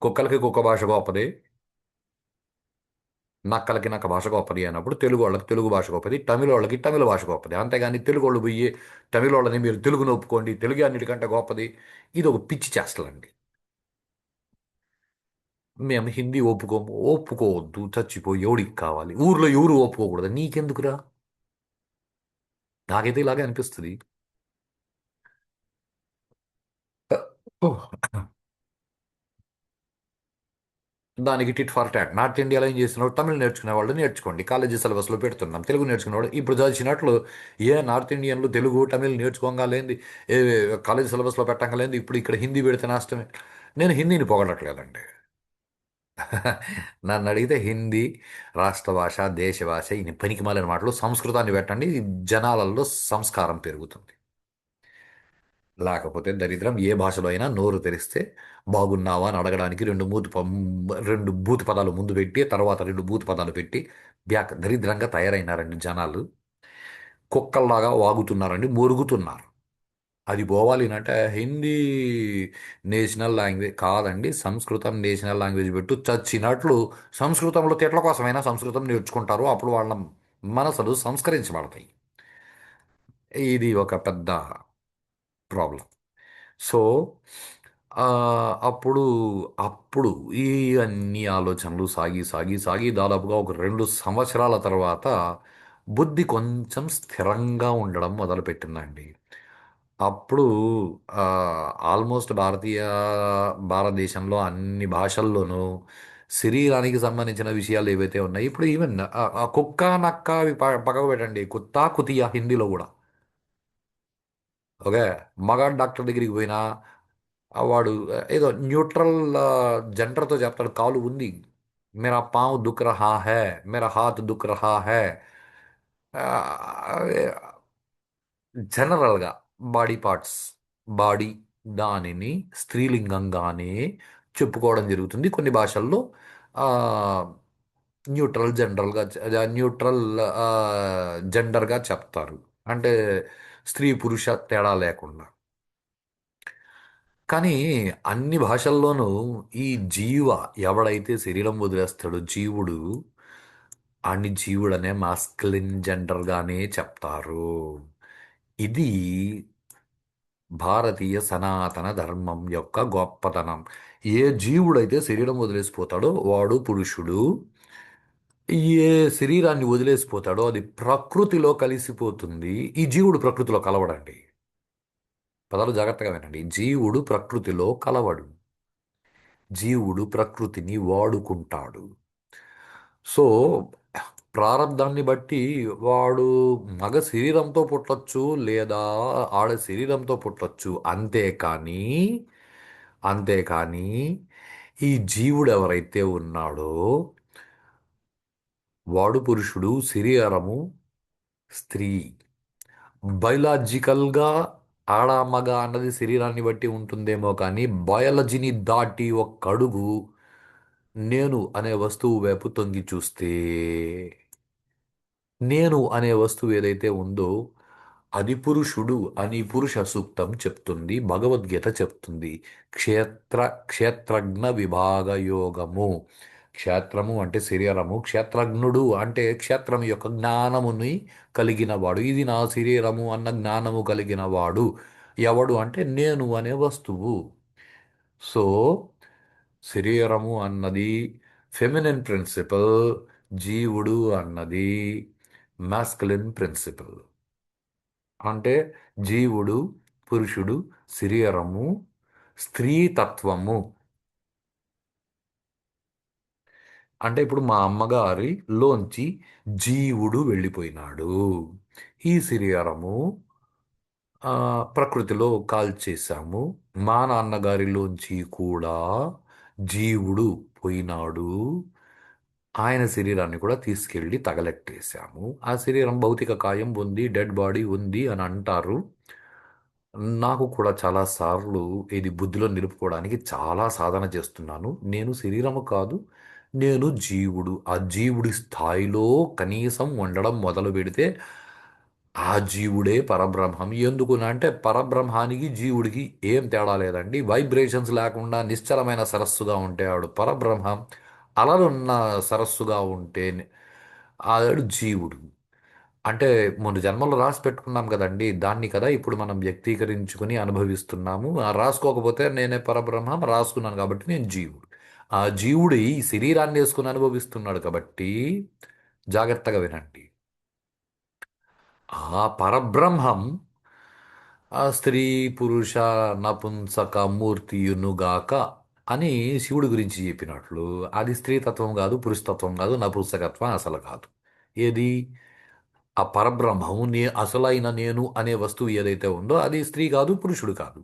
కుక్కలకి కుక్క భాష గొప్పది, నక్కలకి నక్క భాష గొప్పది అన్నప్పుడు తెలుగు వాళ్ళకి తెలుగు భాష గొప్పది, తమిళ వాళ్ళకి తమిళ భాష గొప్పది. అంతేగాని తెలుగు వాళ్ళు పోయి తమిళ వాళ్ళని మీరు తెలుగును ఒప్పుకోండి, తెలుగు అన్నిటికంటే గొప్పది, ఇది ఒక పిచ్చి చేష్టలండి. మేము హిందీ ఒప్పుకోము, ఒప్పుకోవద్దు, చచ్చిపోయి ఎవడికి కావాలి, ఊర్లో ఎవరు ఒప్పుకోకూడదు, నీకెందుకురా? నాకైతే ఇలాగే అనిపిస్తుంది. దానికి టిట్ ఫర్ టాట్. నార్త్ ఇండియాలో ఏం చేస్తున్నారు? తమిళ్ నేర్చుకునే వాళ్ళు నేర్చుకోండి, కాలేజీ సిలబస్లో పెడుతున్నాం. తెలుగు నేర్చుకునేవాడు ఇప్పుడు చదివినట్లు ఏ నార్త్ ఇండియన్లు తెలుగు తమిళ్ నేర్చుకోగా లేని, ఏ కాలేజీ సిలబస్లో పెట్టంగా లేని ఇప్పుడు ఇక్కడ హిందీ పెడితే నష్టమే. నేను హిందీని పొగడట్లేదండి. నన్ను అడిగితే హిందీ రాష్ట్ర భాష, దేశ భాష, ఈ పనికిమాలిన మాటలు, సంస్కృతాన్ని పెట్టండి, జనాలలో సంస్కారం పెరుగుతుంది. లేకపోతే దరిద్రం. ఏ భాషలో అయినా నోరు తెరిస్తే బాగున్నావా అని అడగడానికి రెండు బూతు పదాలు ముందు పెట్టి తర్వాత రెండు బూతు పదాలు పెట్టి దరిద్రంగా తయారైనారండి జనాలు. కుక్కల్లాగా వాగుతున్నారండి, మొరుగుతున్నారు. అది పోవాలి అంటే హిందీ నేషనల్ లాంగ్వేజ్ కాదండి, సంస్కృతం నేషనల్ లాంగ్వేజ్ పెట్టు చచ్చినట్లు. సంస్కృతంలో తిట్ల కోసమైనా సంస్కృతం నేర్చుకుంటారు, అప్పుడు వాళ్ళ మనసులు సంస్కరించబడతాయి. ఇది ఒక పెద్ద ప్రాబ్లం. సో ఆ, అప్పుడు అప్పుడు ఈ అన్ని ఆలోచనలు సాగి సాగి సాగి దాదాపుగా ఒక 2 సంవత్సరాల తర్వాత బుద్ధి కొంచెం స్థిరంగా ఉండడం మొదలుపెట్టిందండి. అప్పుడు ఆ, ఆల్మోస్ట్ భారతదేశంలో అన్ని భాషల్లోనూ శరీరానికి సంబంధించిన విషయాలు ఏవైతే ఉన్నాయి, ఇప్పుడు ఈవెన్ ఆ కుక్క నక్క అవి పక్కకు పెట్టండి, కుత్తా కుతియా హిందీలో కూడా. ఓకే, మగాడు డాక్టర్ దగ్గరికి పోయినా వాడు ఏదో న్యూట్రల్ జెండర్తో చెప్తాడు. కాలు ఉంది, మేరా పావు దుఖ్ రహా హై, మేరా హాత్ దుఖ్ రహా హై. జనరల్గా బాడీ పార్ట్స్, బాడీ, దానిని స్త్రీలింగంగానే చెప్పుకోవడం జరుగుతుంది. కొన్ని భాషల్లో ఆ, న్యూట్రల్ జెండర్గా చెప్తారు. అంటే స్త్రీ పురుష తేడా లేకుండా. కానీ అన్ని భాషల్లోనూ ఈ జీవ ఎవడైతే శరీరం వదిలేస్తాడో జీవుడు, అన్ని జీవుడనే మాస్కులిన్ జెండర్గానే చెప్తారు. ఇది భారతీయ సనాతన ధర్మం యొక్క గొప్పతనం. ఏ జీవుడైతే శరీరం వదిలేసిపోతాడో వాడు పురుషుడు. ఏ శరీరాన్ని వదిలేసిపోతాడో అది ప్రకృతిలో కలిసిపోతుంది. ఈ జీవుడు ప్రకృతిలో కలవడండి. పదాలు జాగ్రత్తగా వినండి. జీవుడు ప్రకృతిలో కలవడు. జీవుడు ప్రకృతిని వాడుకుంటాడు. సో ప్రారంధాన్ని బట్టి వాడు మగ శరీరంతో పుట్టొచ్చు లేదా ఆడ శరీరంతో పుట్టొచ్చు. అంతేకాని ఈ జీవుడు ఎవరైతే ఉన్నాడో వాడు పురుషుడు, శరీరము స్త్రీ. బయలాజికల్గా ఆడ మగ అన్నది శరీరాన్ని బట్టి ఉంటుందేమో కానీ బయాలజీని దాటి ఒక్క అడుగు నేను అనే వస్తువు వైపు తొంగి చూస్తే, నేను అనే వస్తువు ఏదైతే ఉందో అది పురుషుడు అని పురుష సూక్తం చెప్తుంది, భగవద్గీత చెప్తుంది. క్షేత్ర క్షేత్రజ్ఞ విభాగ యోగము. క్షేత్రము అంటే శరీరము, క్షేత్రజ్ఞుడు అంటే క్షేత్రం యొక్క జ్ఞానముని కలిగిన వాడు. ఇది నా శరీరము అన్న జ్ఞానము కలిగిన వాడు ఎవడు అంటే నేను అనే వస్తువు. సో శరీరము అన్నది ఫెమినిన్ ప్రిన్సిపల్, జీవుడు అన్నది మాస్కులిన్ ప్రిన్సిపల్. అంటే జీవుడు పురుషుడు, శరీరము స్త్రీ తత్వము. అంటే ఇప్పుడు మా అమ్మగారి లోంచి జీవుడు వెళ్ళిపోయినాడు. ఈ శరీరము ప్రకృతిలో కాల్చేశాము. మా నాన్నగారిలోంచి కూడా జీవుడు పోయినాడు. ఆయన శరీరాన్ని కూడా తీసుకెళ్ళి తగలెట్టేశాము. ఆ శరీరం భౌతిక కాయం ఉంది, డెడ్ బాడీ ఉంది అని అంటారు. నాకు కూడా చాలా సార్లు ఇది బుద్ధిలో నిలుపుకోవడానికి చాలా సాధన చేస్తున్నాను. నేను శరీరము కాదు, నేను జీవుడు. ఆ జీవుడి స్థాయిలో కనీసం ఉండడం మొదలు పెడితే ఆ జీవుడే పరబ్రహ్మం. ఎందుకున అంటే పరబ్రహ్మానికి జీవుడికి ఏం తేడా లేదండి. వైబ్రేషన్స్ లేకుండా నిశ్చలమైన సరస్సుగా ఉంటే ఆడు పరబ్రహ్మం. అలలున్న సరస్సుగా ఉంటే ఆడు జీవుడు. అంటే ముందు జన్మలో రాసి పెట్టుకున్నాం కదండి. దాన్ని కదా ఇప్పుడు మనం వ్యక్తీకరించుకుని అనుభవిస్తున్నాము. ఆ రాసుకోకపోతే నేనే పరబ్రహ్మం, రాసుకున్నాను కాబట్టి నేను జీవుడు. ఆ జీవుడు ఈ శరీరాన్ని వేసుకుని అనుభవిస్తున్నాడు కాబట్టి జాగ్రత్తగా వినండి. ఆ పరబ్రహ్మం ఆ స్త్రీ పురుష నపుంసక మూర్తియునుగాక అని శివుడి గురించి చెప్పినట్లు అది స్త్రీతత్వం కాదు, పురుషతత్వం కాదు, నపుంసకత్వం అసలు కాదు. ఏది? ఆ పరబ్రహ్మము అసలైన నేను అనే వస్తువు ఏదైతే ఉందో అది స్త్రీ కాదు, పురుషుడు కాదు.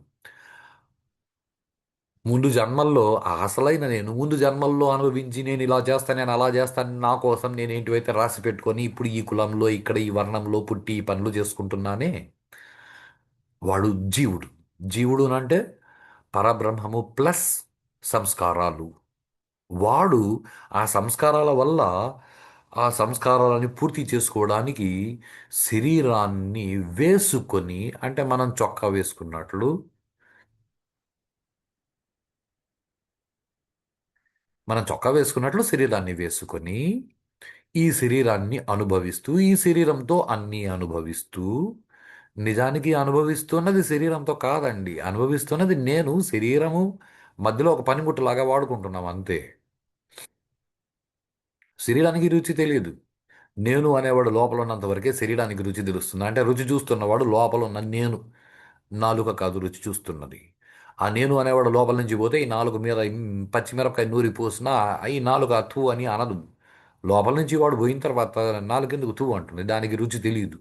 ముందు జన్మల్లో ఆ అసలైన నేను ముందు జన్మల్లో అనుభవించి నేను ఇలా చేస్తాను, నేను అలా చేస్తాను, నా కోసం నేను ఏంటివైతే రాసి పెట్టుకొని ఇప్పుడు ఈ కులంలో ఇక్కడ ఈ వర్ణంలో పుట్టి ఈ పనులు చేసుకుంటున్నానే వాడు జీవుడు. జీవుడు అంటే పరబ్రహ్మము ప్లస్ సంస్కారాలు. వాడు ఆ సంస్కారాల వల్ల ఆ సంస్కారాలని పూర్తి చేసుకోవడానికి శరీరాన్ని వేసుకొని, అంటే మనం చొక్కా వేసుకున్నట్లు శరీరాన్ని వేసుకొని ఈ శరీరాన్ని అనుభవిస్తూ ఈ శరీరంతో అన్నీ అనుభవిస్తూ, నిజానికి అనుభవిస్తున్నది శరీరంతో కాదండి, అనుభవిస్తున్నది నేను శరీరము మధ్యలో ఒక పనిముట్టులాగా వాడుకుంటున్నాం అంతే. శరీరానికి రుచి తెలియదు. నేను అనేవాడు లోపల ఉన్నంత వరకే శరీరానికి రుచి తెలుస్తుంది. అంటే రుచి చూస్తున్నవాడు లోపల ఉన్న నేను. నాలుక కాదు రుచి చూస్తున్నది. ఆ నేను అనేవాడు లోపల నుంచి పోతే ఈ నాలుక మీద పచ్చిమిరపకాయ నూరి పోసినా ఈ నాలుక తూ అని అనదు. లోపల నుంచి వాడు పోయిన తర్వాత నాలుకెందుకు తూ అంటుంది. దానికి రుచి తెలియదు.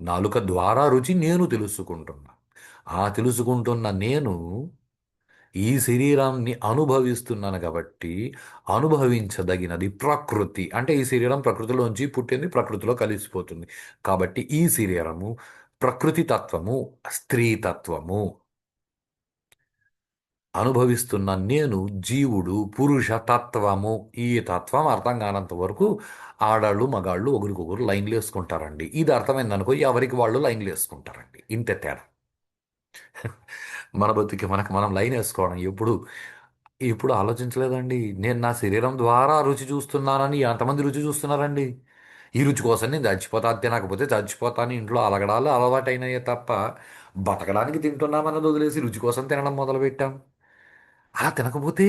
నాలుక ద్వారా రుచి నేను తెలుసుకుంటున్నా. ఆ తెలుసుకుంటున్న నేను ఈ శరీరాన్ని అనుభవిస్తున్నాను కాబట్టి అనుభవించదగినది ప్రకృతి. అంటే ఈ శరీరం ప్రకృతిలోంచి పుట్టింది, ప్రకృతిలో కలిసిపోతుంది. కాబట్టి ఈ శరీరము ప్రకృతి తత్వము, స్త్రీ తత్వము. అనుభవిస్తున్న నేను జీవుడు పురుష తత్వము. ఈ తత్వం అర్థం కానంత వరకు ఆడాళ్ళు మగాళ్ళు ఒకరికొకరు లైన్లు వేసుకుంటారండి. ఇది అర్థమైందనుకో ఎవరికి వాళ్ళు లైన్లు వేసుకుంటారండి. ఇంతే తేడా. మన బతుకి మనకు మనం లైన్ వేసుకోవడం ఎప్పుడు ఇప్పుడు ఆలోచించలేదండి. నేను నా శరీరం ద్వారా రుచి చూస్తున్నానని ఎంతమంది రుచి చూస్తున్నారండి? ఈ రుచి కోసం నేను చచ్చిపోతా, అది తినకపోతే చచ్చిపోతాను ఇంట్లో అలగడాలు అలవాటైనాయే తప్ప బతకడానికి తింటున్నామన్నది వదిలేసి రుచి కోసం తినడం మొదలుపెట్టాం. అలా తినకపోతే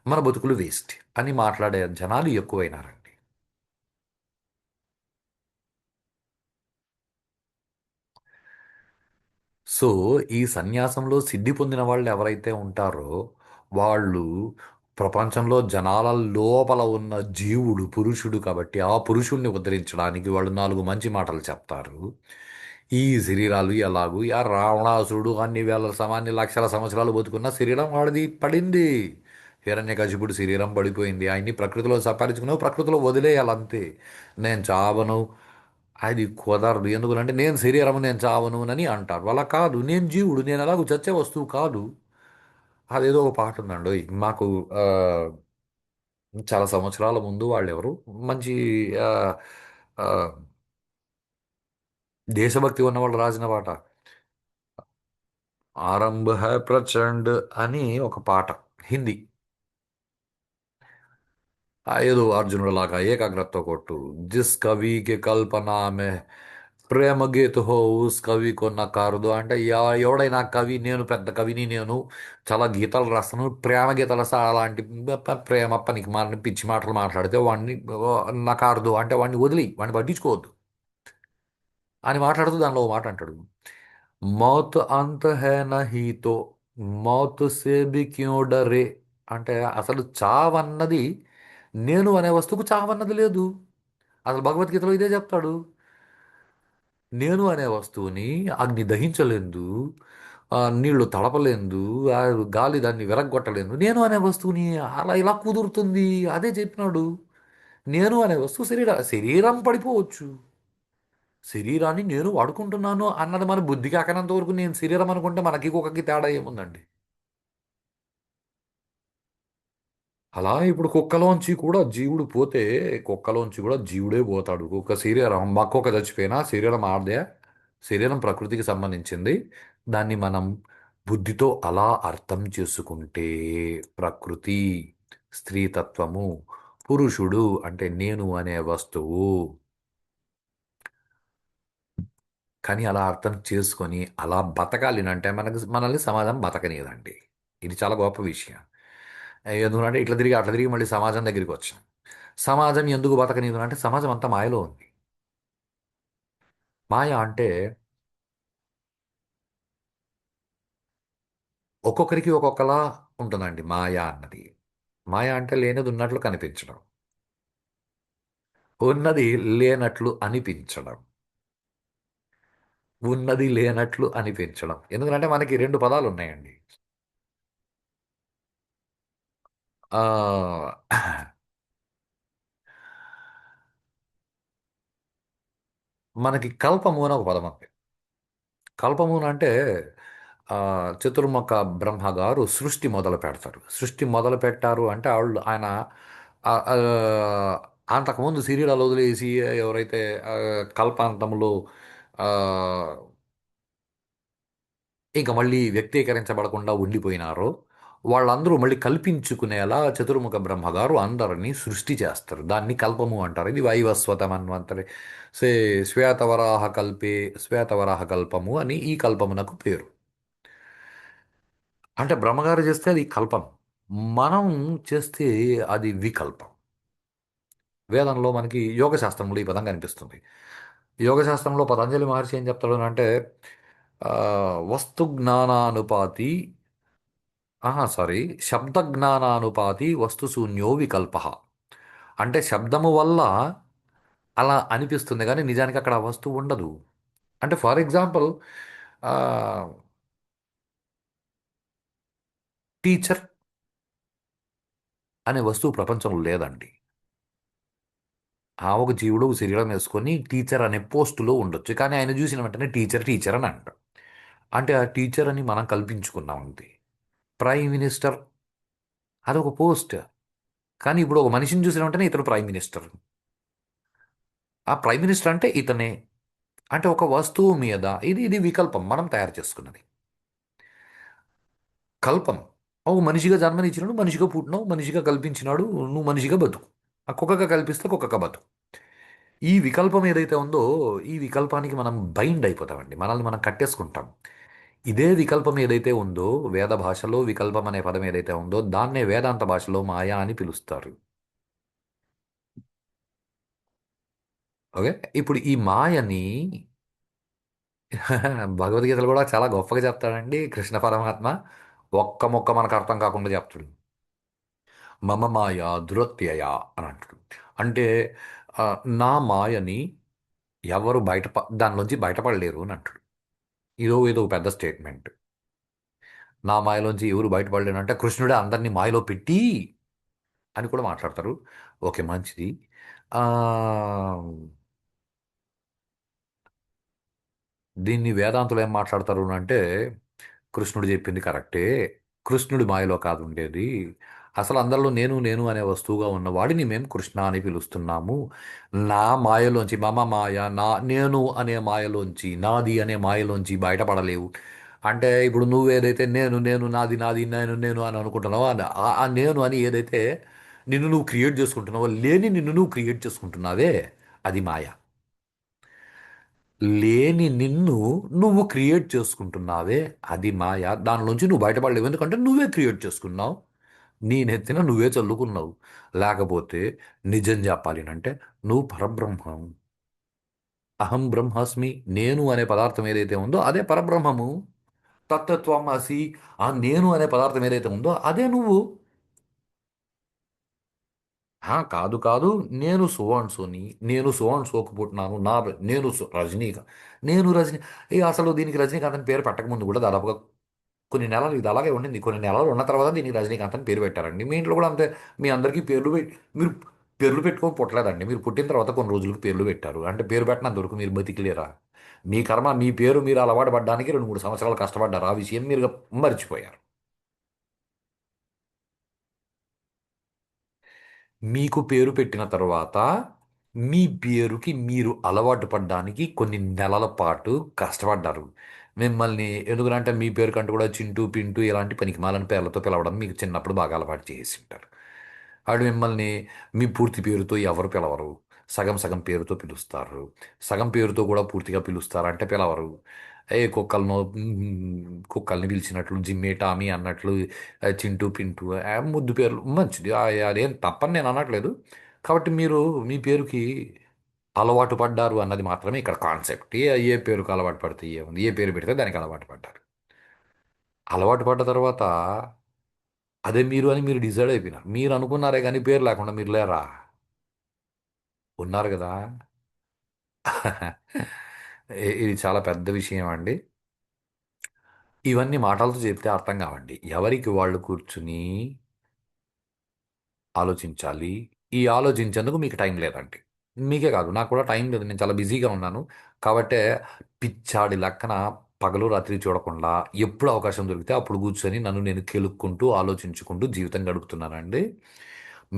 మన బతుకులు వేస్ట్ అని మాట్లాడే జనాలు ఎక్కువైనారండి. సో, ఈ సన్యాసంలో సిద్ధి పొందిన వాళ్ళు ఎవరైతే ఉంటారో, వాళ్ళు ప్రపంచంలో జనాల లోపల ఉన్న జీవుడు పురుషుడు కాబట్టి, ఆ పురుషుణ్ణి ఉద్ధరించడానికి వాళ్ళు నాలుగు మంచి మాటలు చెప్తారు. ఈ శరీరాలు ఎలాగూ రావణాసురుడు అన్ని వేల అన్ని లక్షల సంవత్సరాలు బతుకున్న శరీరం వాడిది పడింది. హిరణ్యకశిపుడు శరీరం పడిపోయింది. ఆయన్ని ప్రకృతిలో సంపాదించుకున్నావు, ప్రకృతిలో వదిలేయాలంతే. నేను చావను, అది కుదరదు. ఎందుకంటే నేను శరీరము నేను చావను అని అంటారు. అలా కాదు, నేను జీవుడు, నేను ఎలాగూ చచ్చే వస్తువు కాదు. అదేదో ఒక పాట ఉందండి మాకు. ఆ, చాలా సంవత్సరాల ముందు వాళ్ళు ఎవరు మంచి ఆ, ఆ, దేశభక్తి ఉన్న వాళ్ళు రాసిన పాట. ఆరంభ హై ప్రచండ్ అని ఒక పాట, హిందీ. ఏదో అర్జునుడు లాగా ఏకాగ్రతతో కొట్టు. జిస్ కవి కే కల్పన మే ప్రేమ గీత హో ఉస్ కవి కొన్న కారుదు అంటే ఎవడైనా కవి నేను పెద్ద కవిని నేను చాలా గీతాలు రాస్తాను ప్రేమ గీతాలు రాస్తా అలాంటి ప్రేమ పనికి మాలిన పిచ్చి మాటలు మాట్లాడితే వాడిని నకారదు అంటే వాడిని వదిలి వాడిని పట్టించుకోవద్దు అని మాట్లాడుతూ దానిలో ఓ మాట అంటాడు మౌత్ అంత హే నహీ తో మౌత్ సే భీ క్యూ డరే అంటే అసలు చావన్నది నేను అనే వస్తువుకు చావన్నది లేదు అసలు భగవద్గీతలో ఇదే చెప్తాడు నేను అనే వస్తువుని అగ్ని దహించలేదు నీళ్లు తడపలేదు ఆ గాలి దాన్ని విరగ్గొట్టలేదు నేను అనే వస్తువుని అలా ఇలా కుదురుతుంది అదే చెప్పినాడు నేను అనే వస్తువు శరీరం పడిపోవచ్చు శరీరాన్ని నేను వాడుకుంటున్నాను అన్నది మన బుద్ధికి ఎక్కనంత వరకు నేను శరీరం అనుకుంటే మనకి కుక్కకి తేడా ఏముందండి అలా ఇప్పుడు కుక్కలోంచి కూడా జీవుడు పోతే కుక్కలోంచి కూడా జీవుడే పోతాడు కుక్క శరీరం మక్కొక్క చచ్చిపోయినా శరీరం ఆడదే శరీరం ప్రకృతికి సంబంధించింది దాన్ని మనం బుద్ధితో అలా అర్థం చేసుకుంటే ప్రకృతి స్త్రీతత్వము పురుషుడు అంటే నేను అనే వస్తువు కానీ అలా అర్థం చేసుకొని అలా బతకాలి అంటే మనల్ని సమాజం బతకనియదండి ఇది చాలా గొప్ప విషయం ఎందుకంటే ఇట్లా తిరిగి అట్లా తిరిగి మళ్ళీ సమాజం దగ్గరికి వచ్చాం సమాజం ఎందుకు బతకనిదు అంటే సమాజం అంతా మాయలో ఉంది మాయ అంటే ఒక్కొక్కరికి ఒక్కొక్కలా ఉంటుందండి మాయ అన్నది మాయ అంటే లేనిది ఉన్నట్లు కనిపించడం ఉన్నది లేనట్లు అనిపించడం ఉన్నది లేనట్లు అనిపించడం ఎందుకంటే మనకి రెండు పదాలు ఉన్నాయండి ఆ, మనకి కల్పము అని ఒక పదం ఉంది కల్పము అంటే ఆ, చతుర్ముఖ బ్రహ్మ గారు సృష్టి మొదలు పెడతారు సృష్టి మొదలు పెట్టారు అంటే ఆయన ఆ, ఆ, అంతకుముందు సీరియల్ వదిలేసి ఎవరైతే కల్పాంతంలో ఆ, ఇంకా మళ్ళీ వ్యక్తీకరించబడకుండా ఉండిపోయినారో వాళ్ళందరూ మళ్ళీ కల్పించుకునేలా చతుర్ముఖ బ్రహ్మగారు అందరినీ సృష్టి చేస్తారు దాన్ని కల్పము అంటారు ఇది వైవస్వత మన్వంతరి సే శ్వేతవరాహ కల్పే శ్వేతవరాహ కల్పము అని ఈ కల్పమునకు పేరు అంటే బ్రహ్మగారు చేస్తే అది కల్పం మనం చేస్తే అది వికల్పం వేదంలో మనకి యోగ శాస్త్రంలో ఈ పదం కనిపిస్తుంది యోగ శాస్త్రంలో పతంజలి మహర్షి ఏం చెప్తాడు అంటే ఆ, వస్తు జ్ఞానానుపాతి సారీ శబ్ద జ్ఞానానుపాతి వస్తు శూన్యో వికల్ప అంటే శబ్దము వల్ల అలా అనిపిస్తుంది కానీ నిజానికి అక్కడ ఆ వస్తువు ఉండదు అంటే ఫర్ ఎగ్జాంపుల్ టీచర్ అనే వస్తువు ప్రపంచంలో లేదండి ఆ ఒక జీవుడు ఒక శరీరం వేసుకొని టీచర్ అనే పోస్టులో ఉండొచ్చు కానీ ఆయన చూసిన వెంటనే టీచర్ టీచర్ అని అంటాం అంటే ఆ టీచర్ అని మనం కల్పించుకున్నాం అంతే ప్రైమ్ మినిస్టర్ అదొక పోస్ట్ కానీ ఇప్పుడు ఒక మనిషిని చూసిన వెంటనే ఇతను ప్రైమ్ మినిస్టర్ ఆ ప్రైమ్ మినిస్టర్ అంటే ఇతనే అంటే ఒక వస్తువు మీద ఇది వికల్పం మనం తయారు చేసుకున్నది కల్పం ఒక మనిషిగా జన్మనిచ్చినాడు మనిషిగా పుట్టినావు మనిషిగా కల్పించినాడు నువ్వు మనిషిగా బతుకు ఆ కుక్కగా కల్పిస్తే కుక్కగా బతుకు ఈ వికల్పం ఏదైతే ఉందో ఈ వికల్పానికి మనం బైండ్ అయిపోతామండి మనల్ని మనం కట్టేసుకుంటాం ఇదే వికల్పం ఏదైతే ఉందో వేద భాషలో వికల్పం అనే పదం ఏదైతే ఉందో దాన్నే వేదాంత భాషలో మాయా అని పిలుస్తారు ఓకే ఇప్పుడు ఈ మాయని భగవద్గీతలు కూడా చాలా గొప్పగా చెప్తాడండి కృష్ణ పరమాత్మ ఒక్క మొక్క మనకు అర్థం కాకుండా చెప్తాడు మమ మాయ దురత్యయ అని అంటాడు అంటే ఆ, నా మాయని ఎవరు దానిలోంచి బయటపడలేరు అని అంటాడు ఏదో ఒక పెద్ద స్టేట్మెంట్ నా మాయలోంచి ఎవరు బయటపడలేరు అంటే కృష్ణుడే అందరినీ మాయలో పెట్టి అని కూడా మాట్లాడతారు ఓకే మంచిది ఆ, దీన్ని వేదాంతులు ఏం మాట్లాడతారు అంటే కృష్ణుడు చెప్పింది కరెక్టే కృష్ణుడి మాయలో కాదు ఉండేది అసలు అందరిలో నేను అనే వస్తువుగా ఉన్నవాడిని మేము కృష్ణ అని పిలుస్తున్నాము నా మాయలోంచి మమ మాయ నేను అనే మాయలోంచి నాది అనే మాయలోంచి బయటపడలేవు అంటే ఇప్పుడు నువ్వేదైతే నేను నాది నేను అని అనుకుంటున్నావో ఆ నేను అని ఏదైతే నిన్ను నువ్వు క్రియేట్ చేసుకుంటున్నావో లేని నిన్ను నువ్వు క్రియేట్ చేసుకుంటున్నావే అది మాయ లేని నిన్ను నువ్వు క్రియేట్ చేసుకుంటున్నావే, అది మాయ. దానిలోంచి నువ్వు బయటపడలేవు, ఎందుకంటే నువ్వే క్రియేట్ చేసుకున్నావు. నీ నెత్తిన నువ్వే చల్లుకున్నావు. లేకపోతే నిజం చెప్పాలి అంటే నువ్వు పరబ్రహ్మం. అహం బ్రహ్మాస్మి, నేను అనే పదార్థం ఏదైతే ఉందో అదే పరబ్రహ్మము. తత్వత్వం అసి, ఆ నేను అనే పదార్థం ఏదైతే ఉందో అదే నువ్వు. కాదు కాదు, నేను సో అండ్ సోని, నేను సో అండ్ సోకు పుట్టినాను, రజనీక, నేను రజనీ. అసలు దీనికి రజనీకాంత్ అని పేరు పెట్టకముందు కూడా దాదాపుగా కొన్ని నెలలు ఇది అలాగే ఉండింది. కొన్ని నెలలు ఉన్న తర్వాత దీనికి రజనీకాంత్ అని పేరు పెట్టారండి. మీ ఇంట్లో కూడా అంతే. మీ అందరికీ మీరు పేర్లు పెట్టుకొని పుట్టలేదండి. మీరు పుట్టిన తర్వాత కొన్ని రోజులకు పేర్లు పెట్టారు. అంటే పేరు పెట్టినంత వరకు మీరు బతికిలేరా? మీ కర్మ, మీ పేరు మీరు అలవాటు పడడానికి 2 3 సంవత్సరాలు కష్టపడ్డారు. ఆ విషయం మీరు మర్చిపోయారు. మీకు పేరు పెట్టిన తర్వాత మీ పేరుకి మీరు అలవాటు పడడానికి కొన్ని నెలల పాటు కష్టపడ్డారు. మిమ్మల్ని ఎందుకంటే మీ పేరు కంటూ కూడా చింటూ పింటూ ఇలాంటి పనికిమాలని పేర్లతో పిలవడం మీకు చిన్నప్పుడు బాగా అలవాటు చేసి ఉంటారు. ఆడు మిమ్మల్ని మీ పూర్తి పేరుతో ఎవరు పిలవరు. సగం సగం పేరుతో పిలుస్తారు. సగం పేరుతో కూడా పూర్తిగా పిలుస్తారంటే పిలవరు. కుక్కల్ని పిలిచినట్లు జిమ్మే టామీ అన్నట్లు, చింటూ పింటూ, ముద్దు పేర్లు మంచిది. అదేం తప్పని నేను అనట్లేదు. కాబట్టి మీరు మీ పేరుకి అలవాటు పడ్డారు అన్నది మాత్రమే ఇక్కడ కాన్సెప్ట్. ఏ పేరుకు అలవాటు పడితే ఏముంది, ఏ పేరు పెడితే దానికి అలవాటు పడ్డారు. అలవాటు పడ్డ తర్వాత అదే మీరు అని మీరు డిసైడ్ అయిపోయినారు. మీరు అనుకున్నారే కానీ పేరు లేకుండా మీరు లేరా? ఉన్నారు కదా. ఇది చాలా పెద్ద విషయం అండి. ఇవన్నీ మాటలతో చెప్తే అర్థం కావండి. ఎవరికి వాళ్ళు కూర్చుని ఆలోచించాలి. ఈ ఆలోచించేందుకు మీకు టైం లేదండి. మీకే కాదు, నాకు కూడా టైం లేదు. నేను చాలా బిజీగా ఉన్నాను. కాబట్టే పిచ్చాడి లెక్కన పగలు రాత్రి చూడకుండా ఎప్పుడు అవకాశం దొరికితే అప్పుడు కూర్చొని నన్ను నేను కెలుక్కుంటూ ఆలోచించుకుంటూ జీవితం గడుపుతున్నానండి.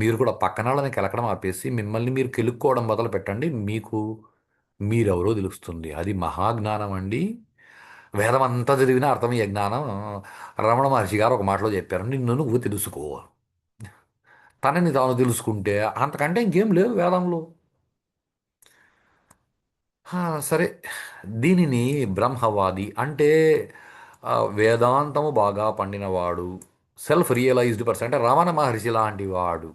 మీరు కూడా పక్కన వాళ్ళని కెలకడం ఆపేసి మిమ్మల్ని మీరు కెలుక్కోవడం మొదలు పెట్టండి. మీకు మీరెవరో తెలుస్తుంది. అది మహాజ్ఞానం అండి. వేదం అంతా చదివినా అర్థమయ్యే జ్ఞానం. రమణ మహర్షి గారు ఒక మాటలో చెప్పారు, నిన్ను నువ్వు తెలుసుకో. తనని తాను తెలుసుకుంటే అంతకంటే ఇంకేం లేదు వేదంలో. ఆ, సరే. దీనిని బ్రహ్మవాది అంటే వేదాంతము బాగా పండినవాడు, సెల్ఫ్ రియలైజ్డ్ పర్సన్ అంటే రమణ మహర్షి లాంటి వాడు,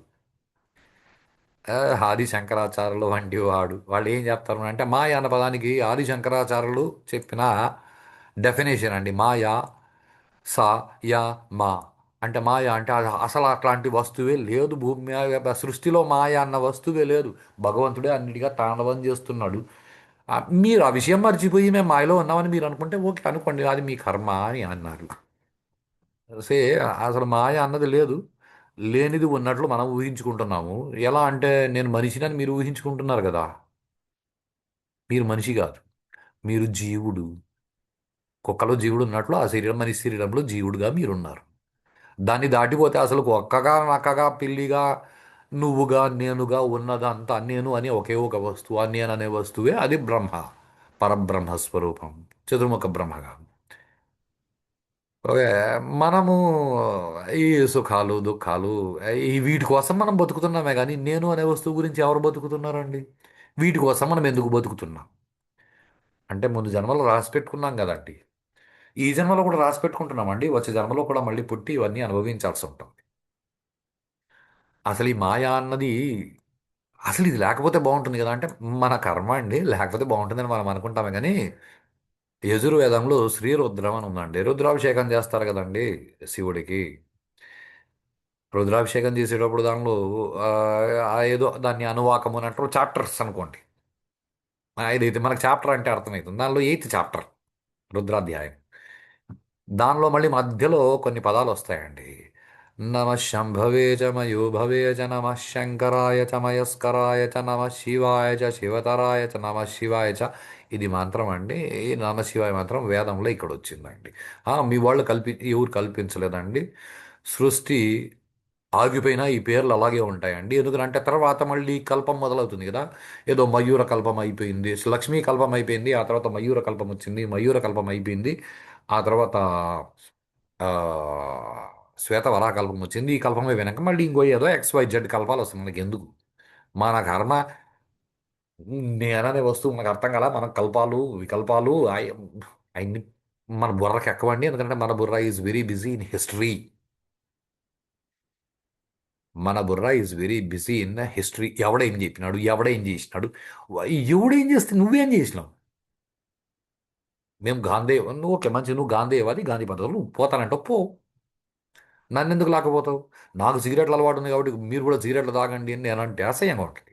ఆది శంకరాచార్యులు వంటి వాడు. వాళ్ళు ఏం చెప్తారు అంటే మాయ అన్న పదానికి ఆది శంకరాచార్యులు చెప్పిన డెఫినేషన్ అండి. మాయ సా యా మా, అంటే మాయ అంటే అసలు అట్లాంటి వస్తువే లేదు భూమి మీద. సృష్టిలో మాయ అన్న వస్తువే లేదు. భగవంతుడే అన్నిటిగా తాండవం చేస్తున్నాడు. ఆ, మీరు ఆ విషయం మర్చిపోయి మేము మాయలో ఉన్నామని మీరు అనుకుంటే ఓకే అనుకోండి, అది మీ కర్మ అని అన్నారు. సే అసలు మాయ అన్నది లేదు. లేనిది ఉన్నట్లు మనం ఊహించుకుంటున్నాము. ఎలా అంటే నేను మనిషినని మీరు ఊహించుకుంటున్నారు కదా. మీరు మనిషి కాదు, మీరు జీవుడు. కుక్కలో జీవుడు ఉన్నట్లు ఆ శరీరం, మనిషి శరీరంలో జీవుడుగా మీరున్నారు. దాన్ని దాటిపోతే అసలు ఒక్కగా నక్కగా పిల్లిగా నువ్వుగా నేనుగా ఉన్నదంతా నేను అనే ఒకే ఒక వస్తువు, ఆ నేను అనే వస్తువే అది బ్రహ్మ. పరబ్రహ్మ స్వరూపం, చతుర్ముఖ బ్రహ్మగా. ఓకే. మనము ఈ సుఖాలు దుఃఖాలు ఈ వీటి కోసం మనం బతుకుతున్నామే కానీ నేను అనే వస్తువు గురించి ఎవరు బతుకుతున్నారండి? వీటి కోసం మనం ఎందుకు బతుకుతున్నాం అంటే ముందు జన్మలో రాసి పెట్టుకున్నాం కదండి. ఈ జన్మలో కూడా రాసి పెట్టుకుంటున్నామండి. వచ్చే జన్మలో కూడా మళ్ళీ పుట్టి ఇవన్నీ అనుభవించాల్సి ఉంటుంది. అసలు ఈ మాయ అన్నది అసలు ఇది లేకపోతే బాగుంటుంది కదా అంటే మన కర్మ అండి. లేకపోతే బాగుంటుందని మనం అనుకుంటామే కానీ యజుర్వేదంలో శ్రీరుద్రం అని ఉందండి. రుద్రాభిషేకం చేస్తారు కదండి శివుడికి. రుద్రాభిషేకం చేసేటప్పుడు దానిలో ఆ, ఏదో దాన్ని అనువాకము అని అంటారు, చాప్టర్స్ అనుకోండి. ఇదైతే మనకు చాప్టర్ అంటే అర్థమవుతుంది. దానిలో 8th చాప్టర్ రుద్రాధ్యాయం. దానిలో మళ్ళీ మధ్యలో కొన్ని పదాలు వస్తాయండి. నమ శంభవే చ మయోభవే చ నమ శంకరాయ చ మయస్కరాయ చ నమ శివాయ చ శివతరాయ చ నమ శివాయ చ. ఇది మంత్రం అండి. ఈ నమ శివాయ మంత్రం వేదంలో ఇక్కడ వచ్చిందండి. మీ వాళ్ళు ఎవరు కల్పించలేదండి. సృష్టి ఆగిపోయినా ఈ పేర్లు అలాగే ఉంటాయండి. ఎందుకంటే తర్వాత మళ్ళీ కల్పం మొదలవుతుంది కదా. ఏదో మయూర కల్పం అయిపోయింది, లక్ష్మీ కల్పం అయిపోయింది, ఆ తర్వాత మయూర కల్పం వచ్చింది, మయూర కల్పం అయిపోయింది, ఆ తర్వాత ఆ, శ్వేత వరాహకల్పం వచ్చింది. ఈ కల్పమే వెనక మళ్ళీ ఇంకో ఏదో XYZ కల్పాలు వస్తుంది. మనకి ఎందుకు? మన కర్మ. నేననే వస్తువు మనకు అర్థం కదా, మన కల్పాలు వికల్పాలు అన్ని మన బుర్రకి ఎక్కవండి, ఎందుకంటే మన బుర్ర is very busy in history. మన బుర్ర is very busy in history. ఎవడేం చెప్పినాడు, ఎవడేం చేసినాడు, ఎవడేం చేస్తే నువ్వేం చేసినావు. మేము గాంధీ, నువ్వు ఓకే మంచి, నువ్వు గాంధీవాది, గాంధీ పద్ధతులు నువ్వు పోతానంటావు పో. నన్ను ఎందుకు లాకపోతావు. నాకు సిగరెట్లు అలవాటు ఉంది కాబట్టి మీరు కూడా సిగరెట్లు తాగండి అని నేను అంటే అసహ్యంగా ఉంటుంది.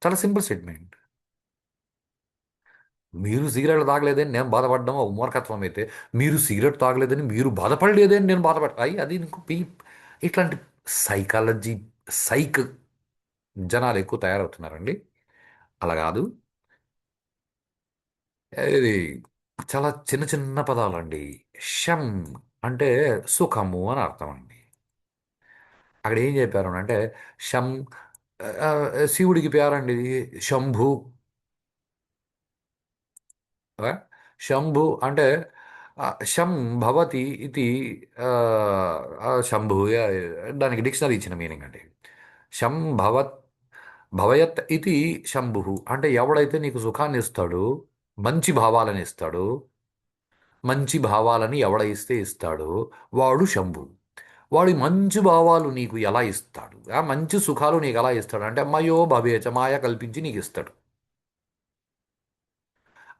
చాలా సింపుల్ స్టేట్మెంట్. మీరు సిగరెట్లు తాగలేదని నేను బాధపడడం ఒక మూర్ఖత్వం అయితే, మీరు సిగరెట్ తాగలేదని మీరు బాధపడలేదని నేను బాధపడ అయ్యి అది నీకు ఇట్లాంటి సైకాలజీ, సైక్ జనాలు ఎక్కువ తయారవుతున్నారండి. అలా కాదు. ఇది చాలా చిన్న చిన్న పదాలండి. షం అంటే సుఖము అని అర్థం అండి. అక్కడ ఏం చెప్పారు అంటే శం ఆ, శివుడికి పేరండి ఇది శంభు. ఆ, శంభు అంటే శం భవతి ఇది ఆ, శంభు దానికి డిక్షనరీ ఇచ్చిన మీనింగ్ అండి. శం భవత్ భవయత్ ఇది శంభు అంటే ఎవడైతే నీకు సుఖాన్ని ఇస్తాడో, మంచి భావాలని ఇస్తాడో, మంచి భావాలని ఎవడైస్తే ఇస్తాడో వాడు శంభు. వాడి మంచి భావాలు నీకు ఎలా ఇస్తాడు, ఆ మంచి సుఖాలు నీకు ఎలా ఇస్తాడు అంటే మయో భవేచ మాయ కల్పించి నీకు ఇస్తాడు.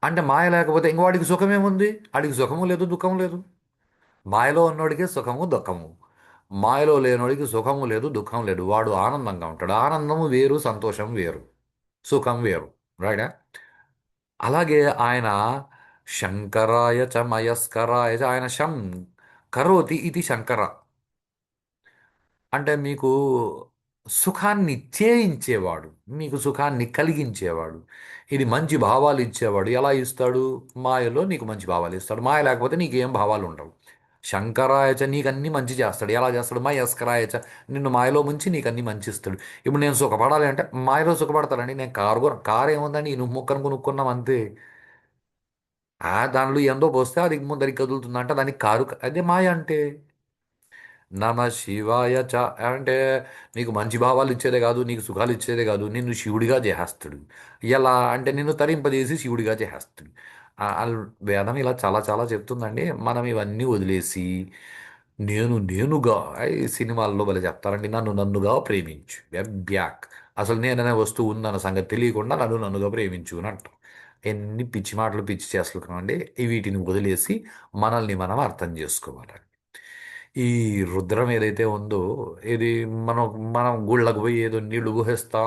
అంటే మాయ లేకపోతే ఇంక వాడికి సుఖమేముంది, వాడికి సుఖము లేదు దుఃఖము లేదు. మాయలో ఉన్నోడికి సుఖము దుఃఖము, మాయలో లేనోడికి సుఖము లేదు దుఃఖం లేదు, వాడు ఆనందంగా ఉంటాడు. ఆనందము వేరు, సంతోషం వేరు, సుఖం వేరు. రైటా. అలాగే ఆయన శంకరాయ చ మయస్కరాయ చ, ఆయన శం కరోతి ఇది శంకర అంటే మీకు సుఖాన్ని చేయించేవాడు, మీకు సుఖాన్ని కలిగించేవాడు, ఇది మంచి భావాలు ఇచ్చేవాడు. ఎలా ఇస్తాడు, మాయలో నీకు మంచి భావాలు ఇస్తాడు. మాయ లేకపోతే నీకు ఏం భావాలు ఉండవు. శంకరాయచ నీకు అన్ని మంచి చేస్తాడు. ఎలా చేస్తాడు, మయస్కరాయచ నిన్ను మాయలో ముంచి నీకు అన్ని మంచి ఇస్తాడు. ఇప్పుడు నేను సుఖపడాలి అంటే మాయలో సుఖపడతానండి. నేను కారు ఏముందండి, నువ్వు ముక్కను కొనుక్కున్నాం అంతే. దానిలో ఎంతో పోస్తే అది ముందరికి కదులుతుందంట, దానికి కారు అదే మాయ అంటే. నమ శివాయ చ అంటే నీకు మంచి భావాలు ఇచ్చేదే కాదు, నీకు సుఖాలు ఇచ్చేదే కాదు, నిన్ను శివుడిగా చేసేస్తాడు. ఎలా అంటే నిన్ను తరింపజేసి శివుడిగా చేసేస్తాడు. వేదం ఇలా చాలా చాలా చెప్తుందండి. మనం ఇవన్నీ వదిలేసి నేనుగా సినిమాల్లో భలే చెప్తారండి, నన్ను నన్నుగా ప్రేమించు, బ్యాక్. అసలు నేననే వస్తువు ఉందన్న సంగతి తెలియకుండా నన్ను నన్నుగా ప్రేమించు అని అంటాం. ఎన్ని పిచ్చి మాటలు పిచ్చి చేస్తున్నామండి. వీటిని వదిలేసి మనల్ని మనం అర్థం చేసుకోవాలి. ఈ రుద్రం ఏదైతే ఉందో, ఇది మనం మనం గుళ్ళకు పోయి ఏదో నీళ్లు పోసేస్తా,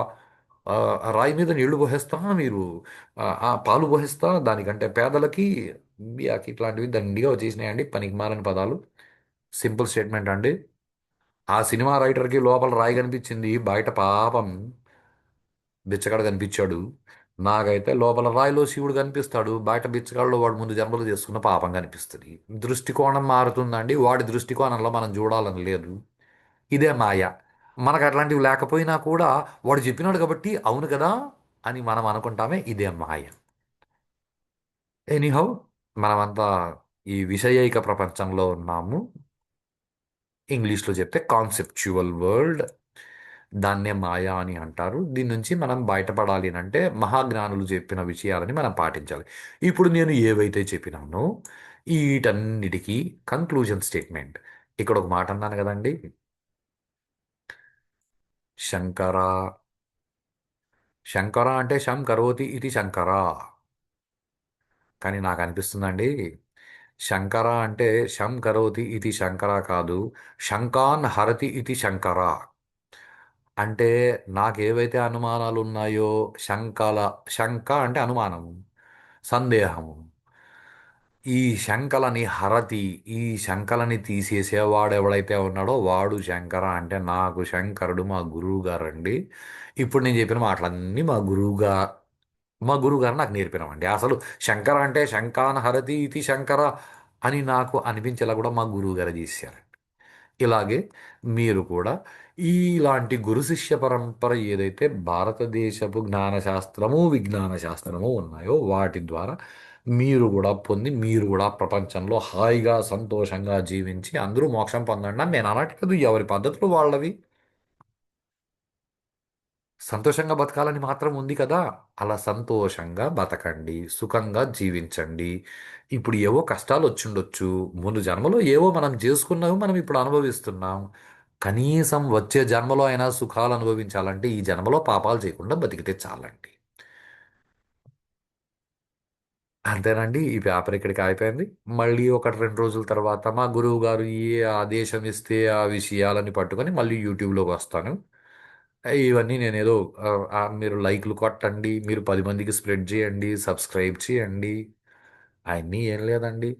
ఆ రాయి మీద నీళ్లు పోసేస్తా, మీరు ఆ పాలు పోసేస్తా, దానికంటే పేదలకి బియాకి ఇట్లాంటివి దండిగా వచ్చేసినాయండి పనికి మాలని పదాలు. సింపుల్ స్టేట్మెంట్ అండి. ఆ సినిమా రైటర్కి లోపల రాయి కనిపించింది, బయట పాపం బిచ్చగాడు కనిపించాడు. నాకైతే లోపల రాయిలో శివుడు కనిపిస్తాడు, బయట బిచ్చగాళ్ళు వాడు ముందు జన్మలు చేసుకున్న పాపం కనిపిస్తుంది. దృష్టికోణం మారుతుందండి. వాడి దృష్టికోణంలో మనం చూడాలని లేదు. ఇదే మాయ. మనకు అట్లాంటివి లేకపోయినా కూడా వాడు చెప్పినాడు కాబట్టి అవును కదా అని మనం అనుకుంటామే, ఇదే మాయ. ఎనీహౌ, మనమంతా ఈ విషయైక ప్రపంచంలో ఉన్నాము. ఇంగ్లీష్లో చెప్తే కాన్సెప్చువల్ వరల్డ్. దాన్నే మాయా అని అంటారు. దీని నుంచి మనం బయటపడాలి అంటే మహాజ్ఞానులు చెప్పిన విషయాలని మనం పాటించాలి. ఇప్పుడు నేను ఏవైతే చెప్పినానో వీటన్నిటికీ కంక్లూజన్ స్టేట్మెంట్. ఇక్కడ ఒక మాట అన్నాను కదండి, శంకర. శంకర అంటే శం కరోతి ఇది శంకర. కానీ నాకు అనిపిస్తుందండి, శంకర అంటే శం కరోతి ఇది శంకర కాదు, శంకాన్ హరతి ఇది శంకర. అంటే నాకేవైతే అనుమానాలు ఉన్నాయో, శంక అంటే అనుమానము, సందేహము, ఈ శంకలని హరతి, ఈ శంకలని తీసేసేవాడు ఎవడైతే ఉన్నాడో వాడు శంకర. అంటే నాకు శంకరుడు మా గురువు గారండి. ఇప్పుడు నేను చెప్పిన మాటలన్నీ మా గురువు గారు నాకు నేర్పినవండి. అసలు శంకర అంటే శంకాన హరతి ఇది శంకర అని నాకు అనిపించేలా కూడా మా గురువు గారు చేశారు. ఇలాగే మీరు కూడా ఇలాంటి గురు శిష్య పరంపర ఏదైతే భారతదేశపు జ్ఞానశాస్త్రము విజ్ఞాన శాస్త్రము ఉన్నాయో వాటి ద్వారా మీరు కూడా పొంది, మీరు కూడా ప్రపంచంలో హాయిగా సంతోషంగా జీవించి అందరూ మోక్షం పొందండి అని నేను అనట్లేదు. ఎవరి పద్ధతులు వాళ్ళవి. సంతోషంగా బతకాలని మాత్రం ఉంది కదా! అలా సంతోషంగా బతకండి. సుఖంగా జీవించండి. ఇప్పుడు ఏవో కష్టాలొచ్చుండొచ్చు. ముందు జన్మలో ఏవో మనం జేసుకున్నవి మనం ఇప్పుడు అనుభవిస్తున్నాం. కనీసం వచ్చే జన్మలో అయినా సుఖాలు అనుభవించాలంటే ఈ జన్మలో పాపాలు చేయకుండా బతికితే చాలండి. అంతేనండి. ఈ పేపర్ ఇక్కడికి ఆగిపోయింది. మళ్ళీ ఒకటి 2 రోజుల తర్వాత మా గురువుగారు ఏ ఆదేశం ఇస్తే ఆ విషయాలని పట్టుకొని మళ్ళీ యూట్యూబ్‌లోకొస్తాను. ఇవన్నీ నేనేదో మీరు లైక్‌లు కొట్టండి, మీరు 10 మందికి స్ప్రెడ్ చేయండి, సబ్స్క్రైబ్ చేయండి. అయన్నీ ఏం లేదండి.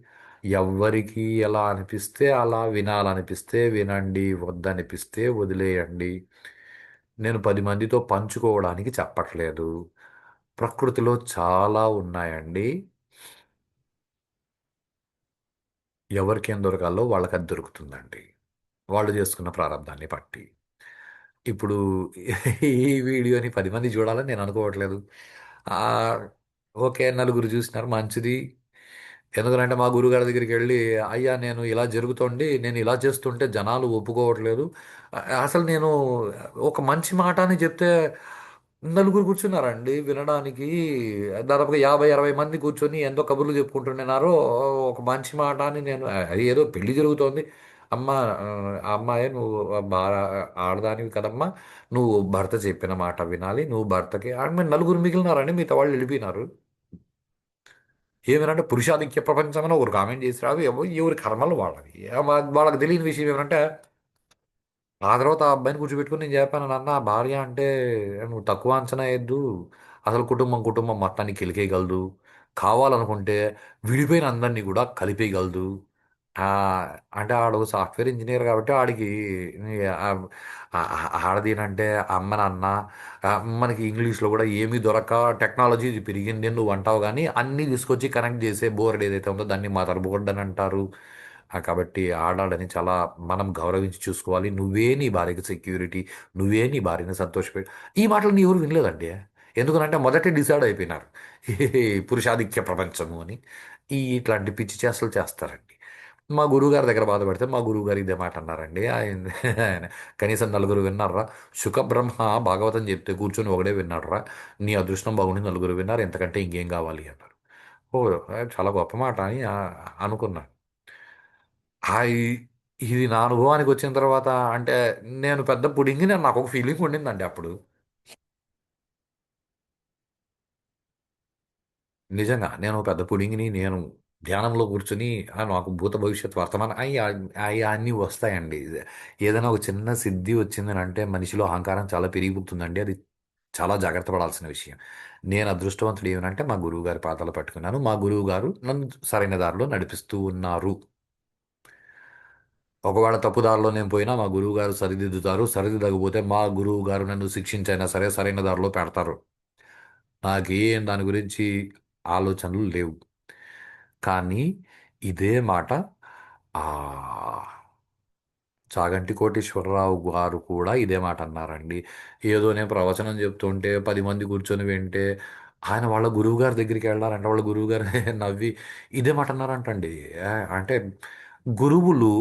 ఎవ్వరికి ఎలా అనిపిస్తే అలా వినాలనిపిస్తే వినండి, వద్దనిపిస్తే వదిలేయండి. నేను 10 మందితో పంచుకోవడానికి చెప్పట్లేదు. ప్రకృతిలో చాలా ఉన్నాయండి. ఎవరికేం దొరకాలో వాళ్ళకది దొరుకుతుందండి. వాళ్ళు చేసుకున్న ప్రారంధాన్ని బట్టి. ఇప్పుడు ఈ వీడియోని 10 మంది చూడాలని నేను అనుకోవట్లేదు. ఆహ్, ఓకే. నలుగురు చూసినారు మంచిది. ఎందుకనంటే మా గురువుగారి దగ్గరికెళ్ళి, "అయ్యా నేను ఇలా జరుగుతోంది. నేను ఇలా చేస్తుంటే జనాలు ఒప్పుకోవట్లేదు. అసలు నేను ఒక మంచి మాట అని చెప్తే నలుగురు కూర్చున్నారండి వినడానికి. దాదాపుగా 50, 60 మంది కూర్చొని ఎంతో కబుర్లు చెప్పుకుంటున్నారు. ఒక మంచి మాట అని నేను ఏదో పెళ్లి జరుగుతోంది. అమ్మ అమ్మాయే నువ్వు ఆడదానివి కదమ్మా! నువ్వు భర్త చెప్పిన మాట వినాలి. నువ్వు భర్తకి" మేము నలుగురు మిగిలినారండి. మిగతా వాళ్ళు వెళ్ళిపోయినారు. ఏమనంటే పురుషాధిక్య ప్రపంచం అని ఒకరు కామెంట్ చేసిరారు. ఎవరి కర్మలు వాళ్ళవి. వాళ్ళకి తెలియని విషయం ఏమంటే ఆ తర్వాత ఆ అబ్బాయిని కూర్చోబెట్టుకొని నేను చెప్పాను, నాన్న భార్య అంటే నువ్వు తక్కువ అంచనా వేయద్దు. అసలు కుటుంబం కుటుంబం మొత్తాన్ని కెలికేయగలదు. కావాలనుకుంటే విడిపోయిన అందరినీ కూడా కలిపేయగలదు. ఆహ్, అంటే ఆడు సాఫ్ట్‌వేర్ ఇంజినీర్ కాబట్టి ఆడికి ఆహ్, ఆడదేనంటే అమ్మ, నాన్న మనకి ఇంగ్లీష్‌లో కూడా ఏమీ దొరక్క టెక్నాలజీ పెరిగింది అని నువ్వు అంటావు గానీ, అన్నీ తీసుకొచ్చి కనెక్ట్ చేసే బోర్డ్ ఏదైతే ఉందో దాన్ని మదర్ బోర్డ్ అని అంటారు. కాబట్టి ఆడాడని చాలా మనం గౌరవించి చూసుకోవాలి. నువ్వే నీ భార్యకి సెక్యూరిటీ. నువ్వే నీ భార్యని సంతోషపెట్టు. ఈ మాటలని ఎవరు వినలేదండి. ఎందుకనంటే మొదటే డిసైడ్ అయిపోయినారు. ఈ పురుషాధిక్య ప్రపంచము అని. ఇట్లాంటి పిచ్చి చేష్టలు చేస్తారండి. మా గురువుగారి దగ్గర బాధపడితే మా గురువుగారు ఇదే మాట అన్నారండి. ఆయన కనీసం నలుగురు విన్నార్రా. శుకబ్రహ్మ భాగవతం చెప్తే కూర్చొని ఒకడే విన్నాడురా. నీ అదృష్టం బాగుండి నలుగురు విన్నారు. ఎంతకంటే ఇంకేం కావాలి అన్నారు. ఓహ్! చాలా గొప్ప మాట అని అనుకున్నా. ఆహ్, ఇ ఇది నా అనుభవానికి వచ్చిన తర్వాత అంటే నేను పెద్ద పుడింగిని అని నాకొక ఫీలింగ్ ఉండిందండి అప్పుడు. నిజంగా నేను పెద్ద పుడింగిని. నేను ధ్యానంలో కూర్చొని నాకు భూత భవిష్యత్ వర్తమానం అన్నీ వస్తాయండి. ఏదైనా ఒక చిన్న సిద్ధి వచ్చిందనంటే మనిషిలో అహంకారం చాలా పెరిగిపోతుందండి. అది చాలా జాగ్రత్త పడాల్సిన విషయం. నేను అదృష్టవంతుడు ఏమనంటే మా గురువుగారి పాదాలు పట్టుకున్నాను. మా గురువుగారు నన్ను సరైన దారిలో నడిపిస్తూ ఉన్నారు. ఒకవేళ తప్పు దారిలో నేను పోయినా మా గురువుగారు సరిదిద్దుతారు. సరిదిద్దకపోతే మా గురువుగారు నన్ను శిక్షించైనా సరే సరైన దారిలో పెడతారు. నాకేం దాని గురించి ఆలోచనలు లేవు. కానీ ఇదే మాట ఆహ్, చాగంటి కోటేశ్వరరావు గారు కూడా ఇదే మాట అన్నారండి. ఏదో నేను ప్రవచనం చెప్తుంటే 10 మంది కూర్చొని వింటే, ఆయన వాళ్ళ గురువుగారి దగ్గరికెళ్లారంట. వాళ్ళ గురువుగారు నవ్వి ఇదే మాట అన్నారంటండి. అంటే గురువులు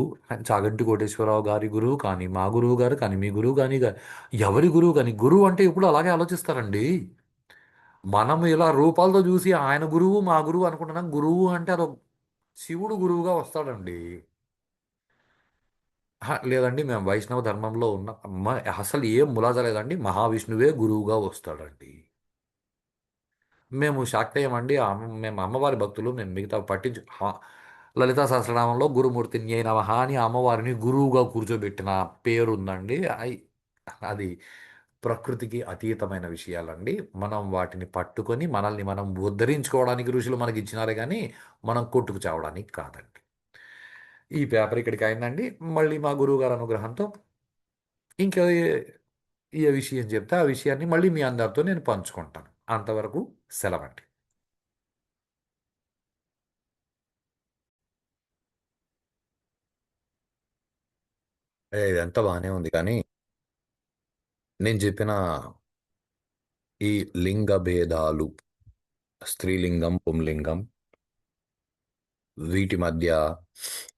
చాగంటి కోటేశ్వరరావు గారి గురువు కానీ, మా గురువు గారు కానీ, మీ గురువు గాని ఎవరి గురువు గాని, గురువు అంటే ఎప్పుడు అలాగే ఆలోచిస్తారండి. మనం ఇలా రూపాలతో చూసి ఆయన గురువు, మా గురువు అనుకుంటున్నాం. గురువు అంటే అదొక శివుడు గురువుగా వస్తాడండి. అహా! లేదండి. మేము వైష్ణవ ధర్మంలో ఉన్నాం. అసలు ఏం ములాజా లేదండి. మహావిష్ణువే గురువుగా వస్తాడండి. మేము శాక్తేయమండి. మేము అమ్మవారి భక్తులు. మేము మిగతావి లలితా సహస్రనామంలో గురుమూర్తిన్యై నమః అని అమ్మవారిని గురువుగా కూర్చోబెట్టిన పేరుందండి. అది ప్రకృతికి అతీతమైన విషయాలండి. మనం వాటిని పట్టుకొని మనల్ని మనం ఉద్ధరించుకోవడానికి ఋషులు మనకిచ్చినారే గానీ, మనం కొట్టుకు చావడానికి కాదండి. ఈ పేపర్ ఇక్కడికి అయిందండి. మళ్ళీ మా గురువుగారి అనుగ్రహంతో ఇంకా ఏ విషయం చెప్తే ఆ విషయాన్ని మళ్ళీ మీ అందరితో నేను పంచుకుంటాను. అంతవరకు సెలవండి. ఇదంతా బానే ఉంది కానీ, నేను చెప్పిన ఈ లింగ భేదాలు, స్త్రీలింగం, పుంలింగం వీటి మధ్య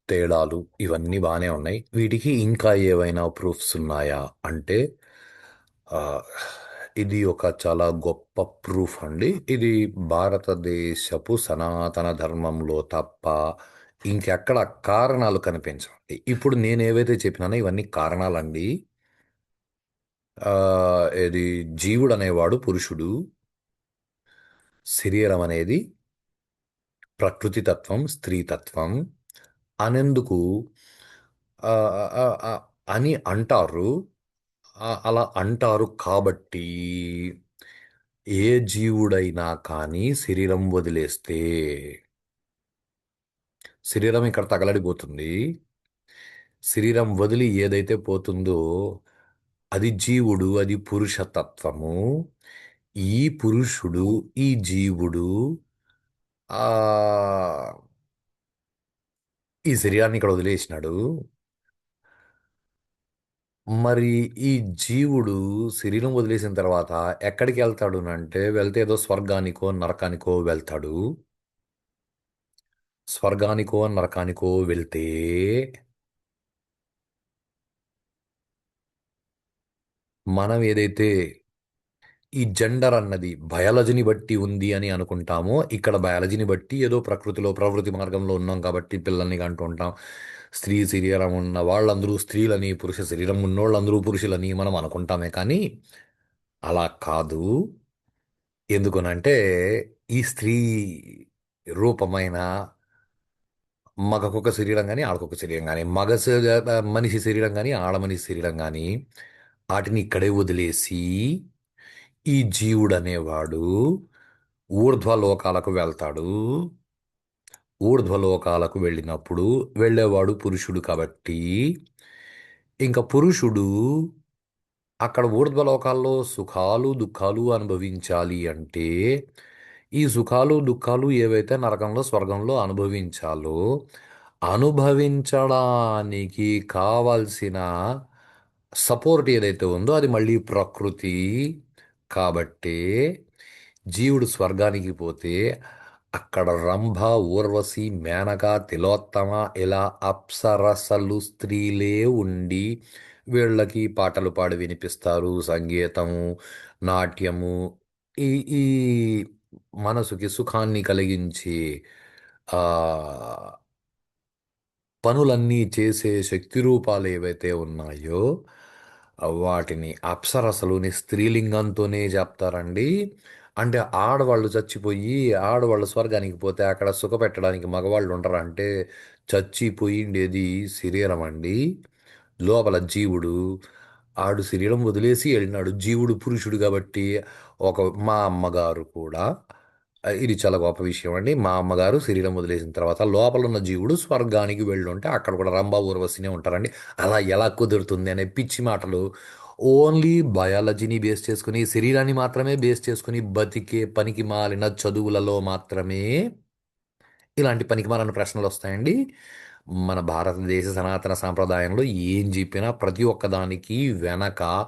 తేడాలు ఇవన్నీ బానే ఉన్నాయి. వీటికి ఇంకా ఏవైనా ప్రూఫ్స్ ఉన్నాయా అంటే ఆహ్, ఇది ఒక చాలా గొప్ప ప్రూఫ్ అండి. ఇది భారతదేశపు సనాతన ధర్మంలో తప్ప ఇంకెక్కడ కారణాలు కనిపించవండి. ఇప్పుడు నేను ఏవైతే చెప్పినానో ఇవన్నీ కారణాలండి. ఆ, ఇది జీవుడు అనేవాడు పురుషుడు, శరీరం అనేది ప్రకృతి తత్వం, స్త్రీ తత్వం అనేందుకు ఆ, ఆ, ఆ, అని అంటారు. అలా అంటారు కాబట్టి ఏ జీవుడైనా కానీ శరీరం వదిలేస్తే శరీరం ఇక్కడ తగలడిపోతుంది. శరీరం వదిలి ఏదైతే పోతుందో అది జీవుడు, అది పురుషతత్వము. ఈ పురుషుడు, ఈ జీవుడు ఆ ఈ శరీరాన్ని ఇక్కడ వదిలేసినాడు. మరి ఈ జీవుడు శరీరం వదిలేసిన తర్వాత ఎక్కడికి వెళ్తాడు అంటే వెళ్తే ఏదో స్వర్గానికో నరకానికో వెళ్తాడు. స్వర్గానికో నరకానికో వెళ్తే మనం ఏదైతే ఈ జెండర్ అన్నది బయాలజీని బట్టి ఉంది అని అనుకుంటామో ఇక్కడ బయాలజీని బట్టి ఏదో ప్రకృతిలో ప్రవృత్తి మార్గంలో ఉన్నాం కాబట్టి పిల్లల్ని కంటూ ఉంటాం. స్త్రీ శరీరం ఉన్న వాళ్ళందరూ స్త్రీలని, పురుష శరీరం ఉన్నోళ్ళందరూ పురుషులని మనం అనుకుంటామే కానీ అలా కాదు. ఎందుకనంటే ఈ స్త్రీ రూపమైన మగకొక శరీరం కానీ ఆడకొక శరీరం కానీ మనిషి శరీరం కానీ ఆడ మనిషి శరీరం కానీ వాటిని ఇక్కడే వదిలేసి ఈ జీవుడు అనేవాడు ఊర్ధ్వలోకాలకు వెళ్తాడు. ఊర్ధ్వలోకాలకు వెళ్ళినప్పుడు వెళ్ళేవాడు పురుషుడు కాబట్టి ఇంకా పురుషుడు అక్కడ ఊర్ధ్వలోకాల్లో సుఖాలు దుఃఖాలు అనుభవించాలి అంటే ఈ సుఖాలు దుఃఖాలు ఏవైతే నరకంలో స్వర్గంలో అనుభవించాలో అనుభవించడానికి కావలసిన సపోర్ట్ ఏదైతే ఉందో అది మళ్ళీ ప్రకృతి. కాబట్టి జీవుడు స్వర్గానికి పోతే అక్కడ రంభ, ఊర్వశి, మేనక, తిలోత్తమ ఇలా అప్సరసలు స్త్రీలే ఉండి వీళ్ళకి పాటలు పాడి వినిపిస్తారు. సంగీతము, నాట్యము ఈ ఈ మనసుకి సుఖాన్ని కలిగించి ఆ పనులన్నీ చేసే శక్తి రూపాలు ఏవైతే ఉన్నాయో వాటిని అప్సరసలుని స్త్రీలింగంతోనే చెప్తారండి. అంటే ఆడవాళ్ళు చచ్చిపోయి ఆడవాళ్ళు స్వర్గానికి పోతే అక్కడ సుఖపెట్టడానికి మగవాళ్ళు ఉండరు అంటే చచ్చిపోయిండేది శరీరం అండి. లోపల జీవుడు ఆడు శరీరం వదిలేసి వెళ్ళినాడు. జీవుడు పురుషుడు కాబట్టి మా అమ్మగారు కూడా ఇది చాలా గొప్ప విషయం అండి. మా అమ్మగారు శరీరం వదిలేసిన తర్వాత లోపల ఉన్న జీవుడు స్వర్గానికి వెళ్ళి ఉంటే అక్కడ కూడా రంభా ఊర్వశినే ఉంటారండి. అలా ఎలా కుదురుతుంది అనే పిచ్చి మాటలు ఓన్లీ బయాలజీని బేస్ చేసుకుని శరీరాన్ని మాత్రమే బేస్ చేసుకుని బతికే పనికి మాలిన చదువులలో మాత్రమే ఇలాంటి పనికిమాలిన ప్రశ్నలు వస్తాయండి. మన భారతదేశ సనాతన సాంప్రదాయంలో ఏం చెప్పినా ప్రతి ఒక్కదానికి వెనక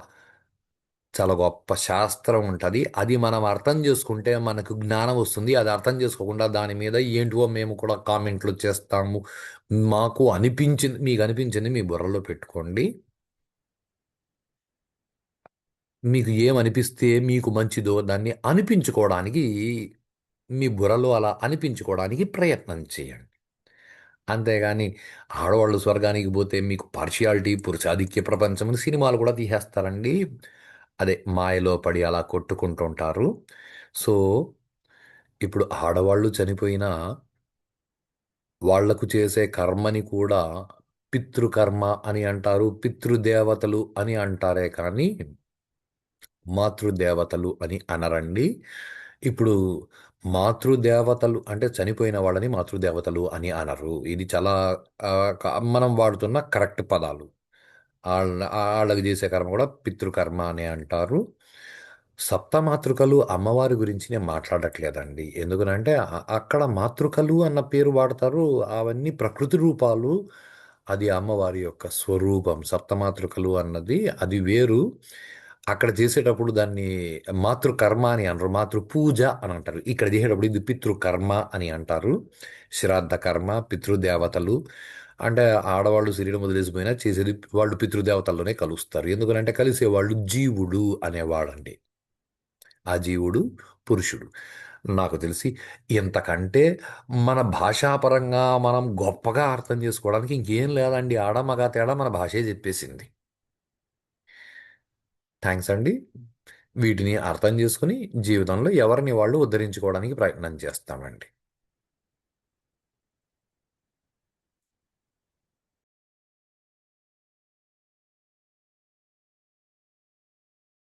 చాలా గొప్ప శాస్త్రం ఉంటుంది. అది మనం అర్థం చేసుకుంటే మనకు జ్ఞానం వస్తుంది. అది అర్థం చేసుకోకుండా దాని మీద ఏంటివో మేము కూడా కామెంట్లు చేస్తాము. మాకు అనిపించింది, మీకు అనిపించింది మీ బుర్రలో పెట్టుకోండి. మీకు ఏమనిపిస్తే మీకు మంచిదో దాన్ని అనిపించుకోవడానికి మీ బుర్రలో అలా అనిపించుకోవడానికి ప్రయత్నం చేయండి. అంతేగాని ఆడవాళ్ళు స్వర్గానికి పోతే మీకు పార్షియాలిటీ పురుషాధిక్య ప్రపంచం అని సినిమాలు కూడా తీసేస్తారండి. అదే మాయలో పడి అలా కొట్టుకుంటుంటారు. సో ఇప్పుడు ఆడవాళ్ళు చనిపోయినా వాళ్లకు చేసే కర్మని కూడా పితృకర్మ అని అంటారు, పితృదేవతలు అని అంటారే కానీ మాతృదేవతలు అని అనరండి. ఇప్పుడు మాతృదేవతలు అంటే చనిపోయిన వాళ్ళని మాతృదేవతలు అని అనరు. ఇది చాలా మనం వాడుతున్న కరెక్ట్ పదాలు. వాళ్ళకి చేసే కర్మ కూడా పితృకర్మ అని అంటారు. సప్తమాతృకలు అమ్మవారి గురించి నేను మాట్లాడట్లేదండి. ఎందుకనంటే అక్కడ మాతృకలు అన్న పేరు వాడతారు. అవన్నీ ప్రకృతి రూపాలు. అది అమ్మవారి యొక్క స్వరూపం. సప్తమాతృకలు అన్నది అది వేరు. అక్కడ చేసేటప్పుడు దాన్ని మాతృకర్మ అని అనరు. మాతృ పూజ అని అంటారు. ఇక్కడ చేసేటప్పుడు ఇది పితృకర్మ అని అంటారు. శ్రాద్ధ కర్మ, పితృదేవతలు అంటే ఆడవాళ్ళు శరీరం వదిలేసిపోయినా చేసేది వాళ్ళు పితృదేవతల్లోనే కలుస్తారు. ఎందుకంటే కలిసేవాళ్ళు జీవుడు అనేవాడండి. ఆ జీవుడు పురుషుడు. నాకు తెలిసి ఇంతకంటే మన భాషాపరంగా మనం గొప్పగా అర్థం చేసుకోవడానికి ఇంకేం లేదండి. ఆడ మగ తేడా మన భాషే చెప్పేసింది. థ్యాంక్స్ అండి. వీటిని అర్థం చేసుకుని జీవితంలో ఎవరిని వాళ్ళు ఉద్ధరించుకోవడానికి ప్రయత్నం చేస్తామండి.